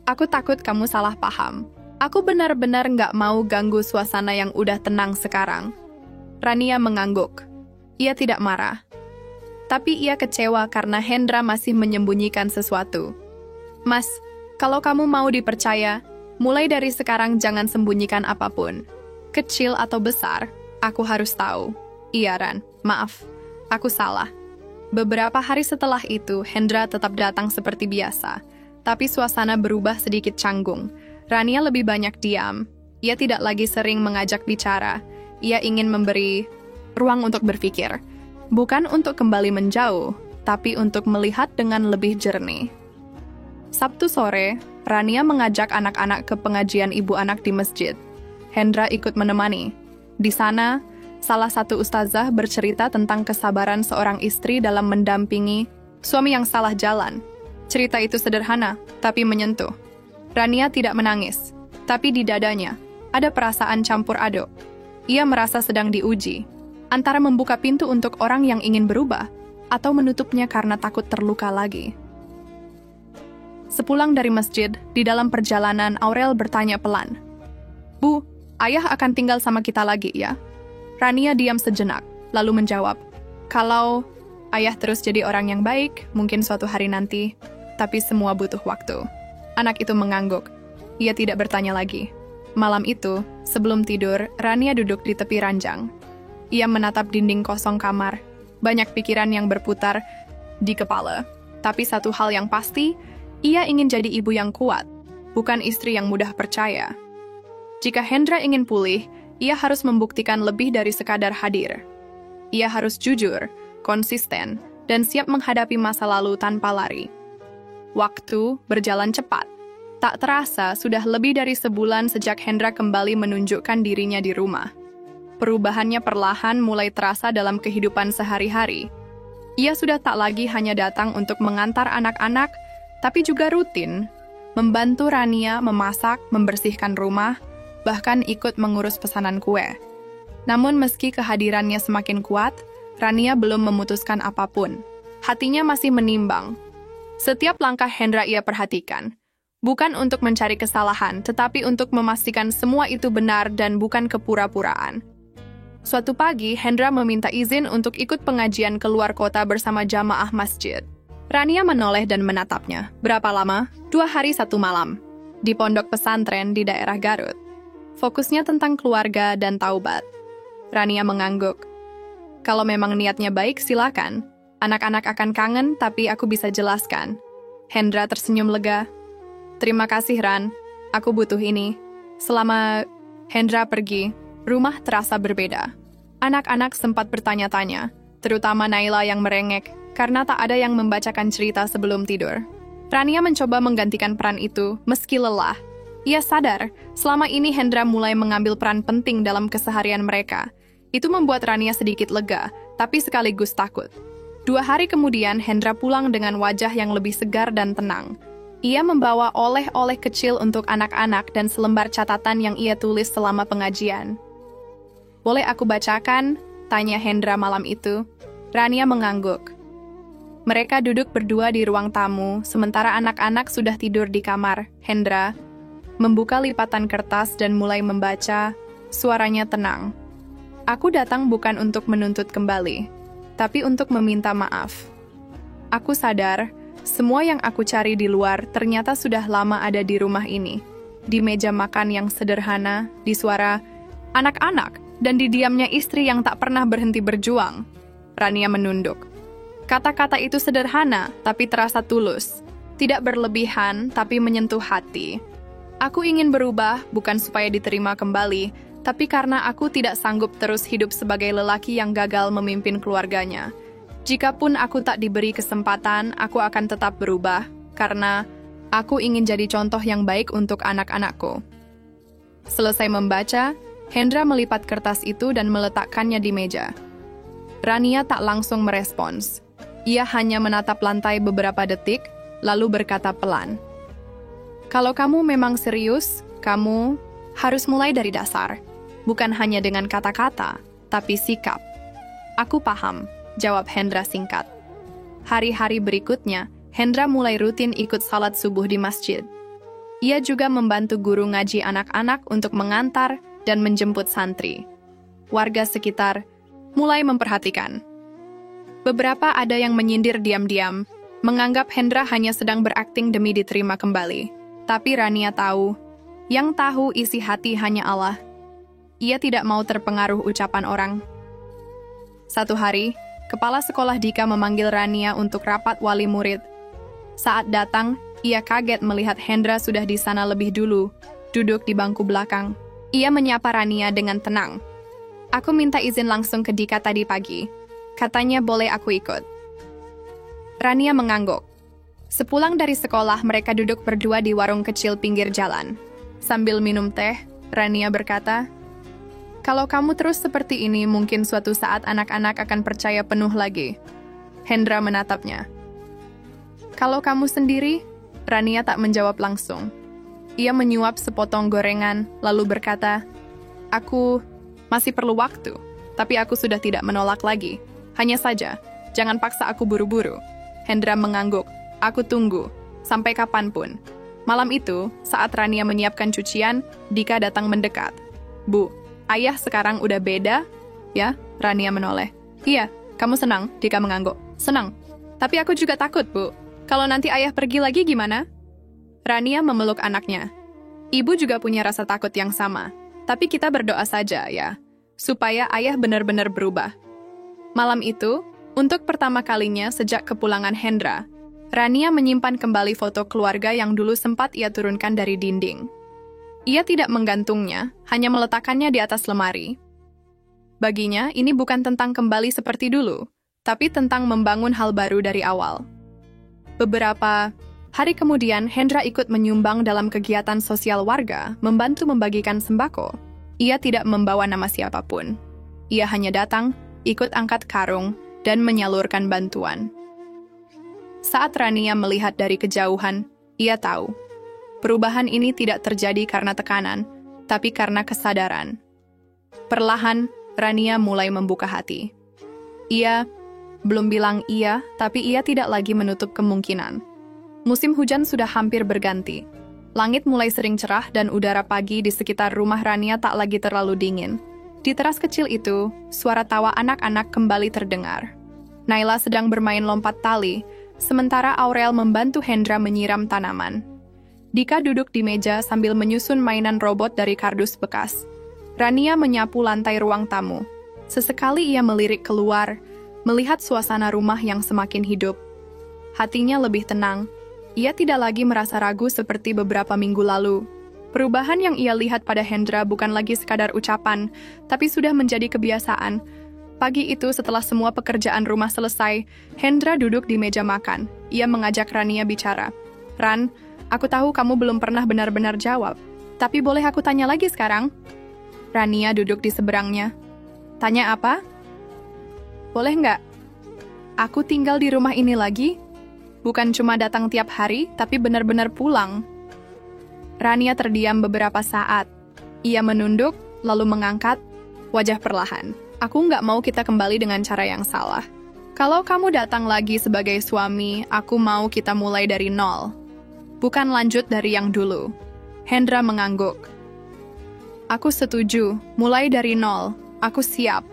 Aku takut kamu salah paham. Aku benar-benar nggak mau ganggu suasana yang udah tenang sekarang." Rania mengangguk. Ia tidak marah. Tapi ia kecewa karena Hendra masih menyembunyikan sesuatu. "Mas, kalau kamu mau dipercaya, mulai dari sekarang jangan sembunyikan apapun. Kecil atau besar, aku harus tahu." "Iya, Ran, maaf. Aku salah." Beberapa hari setelah itu, Hendra tetap datang seperti biasa. Tapi suasana berubah sedikit canggung. Rania lebih banyak diam. Ia tidak lagi sering mengajak bicara. Ia ingin memberi ruang untuk berpikir. Bukan untuk kembali menjauh, tapi untuk melihat dengan lebih jernih. Sabtu sore, Rania mengajak anak-anak ke pengajian ibu anak di masjid. Hendra ikut menemani. Di sana, salah satu ustazah bercerita tentang kesabaran seorang istri dalam mendampingi suami yang salah jalan. Cerita itu sederhana, tapi menyentuh. Rania tidak menangis, tapi di dadanya ada perasaan campur aduk. Ia merasa sedang diuji, antara membuka pintu untuk orang yang ingin berubah, atau menutupnya karena takut terluka lagi. Sepulang dari masjid, di dalam perjalanan Aurel bertanya pelan, "Bu, ayah akan tinggal sama kita lagi ya?" Rania diam sejenak, lalu menjawab, "Kalau ayah terus jadi orang yang baik, mungkin suatu hari nanti, tapi semua butuh waktu." Anak itu mengangguk. Ia tidak bertanya lagi. Malam itu, sebelum tidur, Rania duduk di tepi ranjang. Ia menatap dinding kosong kamar. Banyak pikiran yang berputar di kepala. Tapi satu hal yang pasti, ia ingin jadi ibu yang kuat, bukan istri yang mudah percaya. Jika Hendra ingin pulih, ia harus membuktikan lebih dari sekadar hadir. Ia harus jujur, konsisten, dan siap menghadapi masa lalu tanpa lari. Waktu berjalan cepat. Tak terasa, sudah lebih dari sebulan sejak Hendra kembali menunjukkan dirinya di rumah. Perubahannya perlahan mulai terasa dalam kehidupan sehari-hari. Ia sudah tak lagi hanya datang untuk mengantar anak-anak, tapi juga rutin membantu Rania memasak, membersihkan rumah, bahkan ikut mengurus pesanan kue. Namun meski kehadirannya semakin kuat, Rania belum memutuskan apapun. Hatinya masih menimbang. Setiap langkah Hendra ia perhatikan. Bukan untuk mencari kesalahan, tetapi untuk memastikan semua itu benar dan bukan kepura-puraan. Suatu pagi, Hendra meminta izin untuk ikut pengajian keluar kota bersama jamaah masjid. Rania menoleh dan menatapnya. "Berapa lama?" 2 hari 1 malam. Di pondok pesantren di daerah Garut. Fokusnya tentang keluarga dan taubat. Rania mengangguk. "Kalau memang niatnya baik, silakan. Anak-anak akan kangen, tapi aku bisa jelaskan." Hendra tersenyum lega. "Terima kasih, Ran. Aku butuh ini." Selama Hendra pergi, rumah terasa berbeda. Anak-anak sempat bertanya-tanya, terutama Naila yang merengek, karena tak ada yang membacakan cerita sebelum tidur. Rania mencoba menggantikan peran itu, meski lelah. Ia sadar, selama ini Hendra mulai mengambil peran penting dalam keseharian mereka. Itu membuat Rania sedikit lega, tapi sekaligus takut. 2 hari kemudian, Hendra pulang dengan wajah yang lebih segar dan tenang. Ia membawa oleh-oleh kecil untuk anak-anak dan selembar catatan yang ia tulis selama pengajian. "Boleh aku bacakan?" tanya Hendra malam itu. Rania mengangguk. Mereka duduk berdua di ruang tamu, sementara anak-anak sudah tidur di kamar. Hendra membuka lipatan kertas dan mulai membaca. Suaranya tenang. "Aku datang bukan untuk menuntut kembali, tapi untuk meminta maaf. Aku sadar, semua yang aku cari di luar ternyata sudah lama ada di rumah ini. Di meja makan yang sederhana, di suara anak-anak, dan di diamnya istri yang tak pernah berhenti berjuang." Rania menunduk. Kata-kata itu sederhana, tapi terasa tulus. Tidak berlebihan, tapi menyentuh hati. "Aku ingin berubah, bukan supaya diterima kembali, Tapi karena aku tidak sanggup terus hidup sebagai lelaki yang gagal memimpin keluarganya. Jikapun aku tak diberi kesempatan, aku akan tetap berubah, karena aku ingin jadi contoh yang baik untuk anak-anakku. Selesai membaca, Hendra melipat kertas itu dan meletakkannya di meja. Rania tak langsung merespons. Ia hanya menatap lantai beberapa detik, lalu berkata pelan, "Kalau kamu memang serius, kamu harus mulai dari dasar. Bukan hanya dengan kata-kata, tapi sikap." "Aku paham," jawab Hendra singkat. Hari-hari berikutnya, Hendra mulai rutin ikut salat subuh di masjid. Ia juga membantu guru ngaji anak-anak untuk mengantar dan menjemput santri. Warga sekitar mulai memperhatikan. Beberapa ada yang menyindir diam-diam, menganggap Hendra hanya sedang berakting demi diterima kembali. Tapi Rania tahu, yang tahu isi hati hanya Allah. Ia tidak mau terpengaruh ucapan orang. Satu hari, kepala sekolah Dika memanggil Rania untuk rapat wali murid. Saat datang, ia kaget melihat Hendra sudah di sana lebih dulu, duduk di bangku belakang. Ia menyapa Rania dengan tenang. "Aku minta izin langsung ke Dika tadi pagi. Katanya boleh aku ikut." Rania mengangguk. Sepulang dari sekolah, mereka duduk berdua di warung kecil pinggir jalan. Sambil minum teh, Rania berkata, "Kalau kamu terus seperti ini, mungkin suatu saat anak-anak akan percaya penuh lagi." Hendra menatapnya. "Kalau kamu sendiri?" Rania tak menjawab langsung. Ia menyuap sepotong gorengan, lalu berkata, "Aku masih perlu waktu, tapi aku sudah tidak menolak lagi. Hanya saja, jangan paksa aku buru-buru." Hendra mengangguk. "Aku tunggu, sampai kapanpun." Malam itu, saat Rania menyiapkan cucian, Dika datang mendekat. "Bu, ayah sekarang udah beda, ya?" Rania menoleh. "Iya, kamu senang?" Dika mengangguk. "Senang. Tapi aku juga takut, Bu. Kalau nanti ayah pergi lagi gimana?" Rania memeluk anaknya. "Ibu juga punya rasa takut yang sama. Tapi kita berdoa saja, ya, supaya ayah benar-benar berubah." Malam itu, untuk pertama kalinya sejak kepulangan Hendra, Rania menyimpan kembali foto keluarga yang dulu sempat ia turunkan dari dinding. Ia tidak menggantungnya, hanya meletakkannya di atas lemari. Baginya, ini bukan tentang kembali seperti dulu, tapi tentang membangun hal baru dari awal. Beberapa hari kemudian, Hendra ikut menyumbang dalam kegiatan sosial warga, membantu membagikan sembako. Ia tidak membawa nama siapapun. Ia hanya datang, ikut angkat karung, dan menyalurkan bantuan. Saat Rania melihat dari kejauhan, ia tahu, perubahan ini tidak terjadi karena tekanan, tapi karena kesadaran. Perlahan, Rania mulai membuka hati. Ia belum bilang iya, tapi ia tidak lagi menutup kemungkinan. Musim hujan sudah hampir berganti. Langit mulai sering cerah dan udara pagi di sekitar rumah Rania tak lagi terlalu dingin. Di teras kecil itu, suara tawa anak-anak kembali terdengar. Naila sedang bermain lompat tali, sementara Aurel membantu Hendra menyiram tanaman. Dika duduk di meja sambil menyusun mainan robot dari kardus bekas. Rania menyapu lantai ruang tamu. Sesekali ia melirik keluar, melihat suasana rumah yang semakin hidup. Hatinya lebih tenang. Ia tidak lagi merasa ragu seperti beberapa minggu lalu. Perubahan yang ia lihat pada Hendra bukan lagi sekadar ucapan, tapi sudah menjadi kebiasaan. Pagi itu setelah semua pekerjaan rumah selesai, Hendra duduk di meja makan. Ia mengajak Rania bicara. "Ran, aku tahu kamu belum pernah benar-benar jawab, tapi boleh aku tanya lagi sekarang?" Rania duduk di seberangnya. "Tanya apa?" "Boleh nggak? Aku tinggal di rumah ini lagi? Bukan cuma datang tiap hari, tapi benar-benar pulang." Rania terdiam beberapa saat. Ia menunduk, lalu mengangkat wajah perlahan. "Aku nggak mau kita kembali dengan cara yang salah. Kalau kamu datang lagi sebagai suami, aku mau kita mulai dari nol. Bukan lanjut dari yang dulu." Hendra mengangguk. "Aku setuju, mulai dari nol. Aku siap."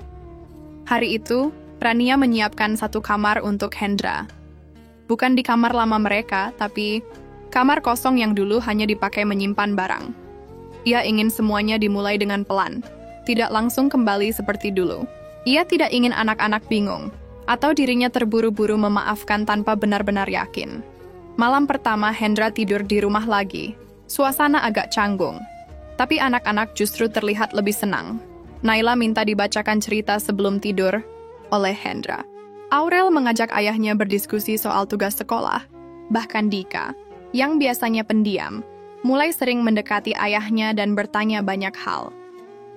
Hari itu, Rania menyiapkan satu kamar untuk Hendra. Bukan di kamar lama mereka, tapi kamar kosong yang dulu hanya dipakai menyimpan barang. Ia ingin semuanya dimulai dengan pelan, tidak langsung kembali seperti dulu. Ia tidak ingin anak-anak bingung, atau dirinya terburu-buru memaafkan tanpa benar-benar yakin. Malam pertama Hendra tidur di rumah lagi. Suasana agak canggung. Tapi anak-anak justru terlihat lebih senang. Naila minta dibacakan cerita sebelum tidur oleh Hendra. Aurel mengajak ayahnya berdiskusi soal tugas sekolah. Bahkan Dika, yang biasanya pendiam, mulai sering mendekati ayahnya dan bertanya banyak hal.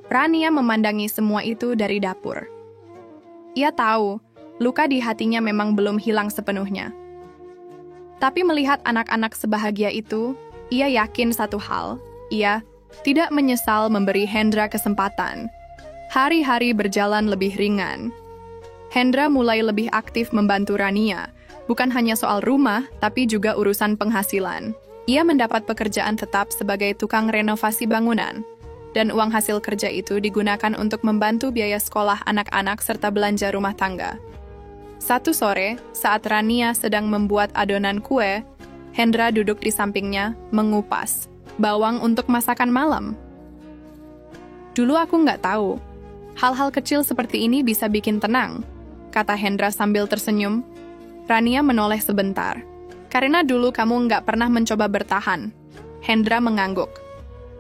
Rania memandangi semua itu dari dapur. Ia tahu, luka di hatinya memang belum hilang sepenuhnya. Tapi melihat anak-anak sebahagia itu, ia yakin satu hal, ia tidak menyesal memberi Hendra kesempatan. Hari-hari berjalan lebih ringan. Hendra mulai lebih aktif membantu Rania, bukan hanya soal rumah, tapi juga urusan penghasilan. Ia mendapat pekerjaan tetap sebagai tukang renovasi bangunan, dan uang hasil kerja itu digunakan untuk membantu biaya sekolah anak-anak serta belanja rumah tangga. Satu sore, saat Rania sedang membuat adonan kue, Hendra duduk di sampingnya, mengupas bawang untuk masakan malam. Dulu aku nggak tahu, hal-hal kecil seperti ini bisa bikin tenang, kata Hendra sambil tersenyum. Rania menoleh sebentar. Karena dulu kamu nggak pernah mencoba bertahan. Hendra mengangguk.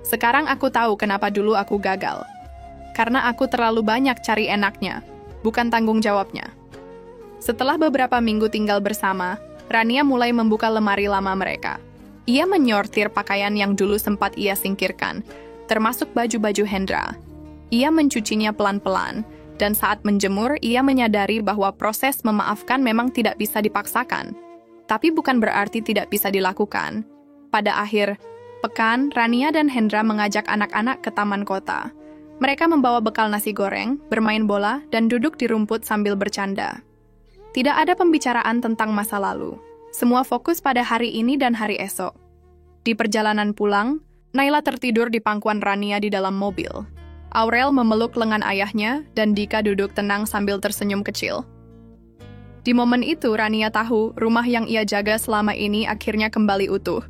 Sekarang aku tahu kenapa dulu aku gagal. Karena aku terlalu banyak cari enaknya, bukan tanggung jawabnya. Setelah beberapa minggu tinggal bersama, Rania mulai membuka lemari lama mereka. Ia menyortir pakaian yang dulu sempat ia singkirkan, termasuk baju-baju Hendra. Ia mencucinya pelan-pelan, dan saat menjemur, ia menyadari bahwa proses memaafkan memang tidak bisa dipaksakan. Tapi bukan berarti tidak bisa dilakukan. Pada akhir pekan, Rania dan Hendra mengajak anak-anak ke taman kota. Mereka membawa bekal nasi goreng, bermain bola, dan duduk di rumput sambil bercanda. Tidak ada pembicaraan tentang masa lalu. Semua fokus pada hari ini dan hari esok. Di perjalanan pulang, Naila tertidur di pangkuan Rania di dalam mobil. Aurel memeluk lengan ayahnya, dan Dika duduk tenang sambil tersenyum kecil. Di momen itu, Rania tahu rumah yang ia jaga selama ini akhirnya kembali utuh.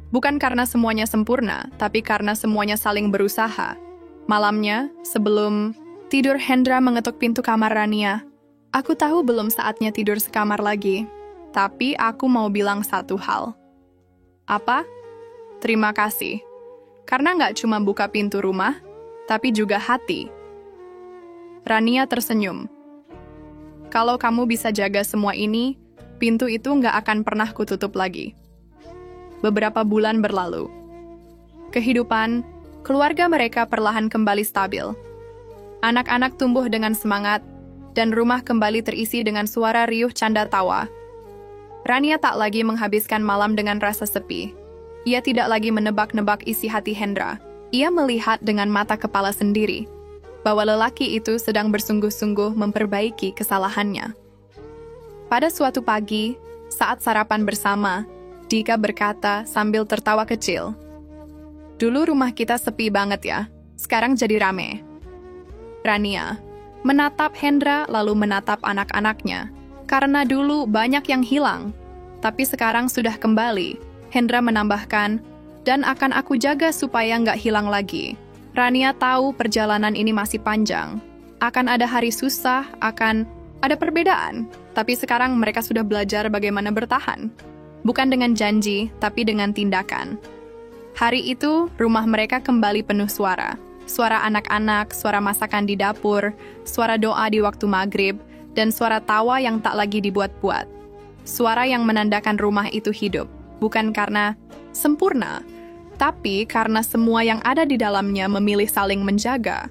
Bukan karena semuanya sempurna, tapi karena semuanya saling berusaha. Malamnya, sebelum tidur, Hendra mengetuk pintu kamar Rania. Aku tahu belum saatnya tidur sekamar lagi, tapi aku mau bilang satu hal. Apa? Terima kasih. Karena nggak cuma buka pintu rumah, tapi juga hati. Rania tersenyum. Kalau kamu bisa jaga semua ini, pintu itu nggak akan pernah kututup lagi. Beberapa bulan berlalu. Kehidupan, keluarga mereka perlahan kembali stabil. Anak-anak tumbuh dengan semangat, dan rumah kembali terisi dengan suara riuh canda tawa. Rania tak lagi menghabiskan malam dengan rasa sepi. Ia tidak lagi menebak-nebak isi hati Hendra. Ia melihat dengan mata kepala sendiri bahwa lelaki itu sedang bersungguh-sungguh memperbaiki kesalahannya. Pada suatu pagi, saat sarapan bersama, Dika berkata sambil tertawa kecil, "Dulu rumah kita sepi banget ya, sekarang jadi rame." Rania menatap Hendra lalu menatap anak-anaknya. Karena dulu banyak yang hilang, tapi sekarang sudah kembali. Hendra menambahkan, dan akan aku jaga supaya nggak hilang lagi. Rania tahu perjalanan ini masih panjang. Akan ada hari susah, akan ada perbedaan. Tapi sekarang mereka sudah belajar bagaimana bertahan. Bukan dengan janji, tapi dengan tindakan. Hari itu, rumah mereka kembali penuh suara. Suara anak-anak, suara masakan di dapur, suara doa di waktu maghrib, dan suara tawa yang tak lagi dibuat-buat. Suara yang menandakan rumah itu hidup, bukan karena sempurna, tapi karena semua yang ada di dalamnya memilih saling menjaga.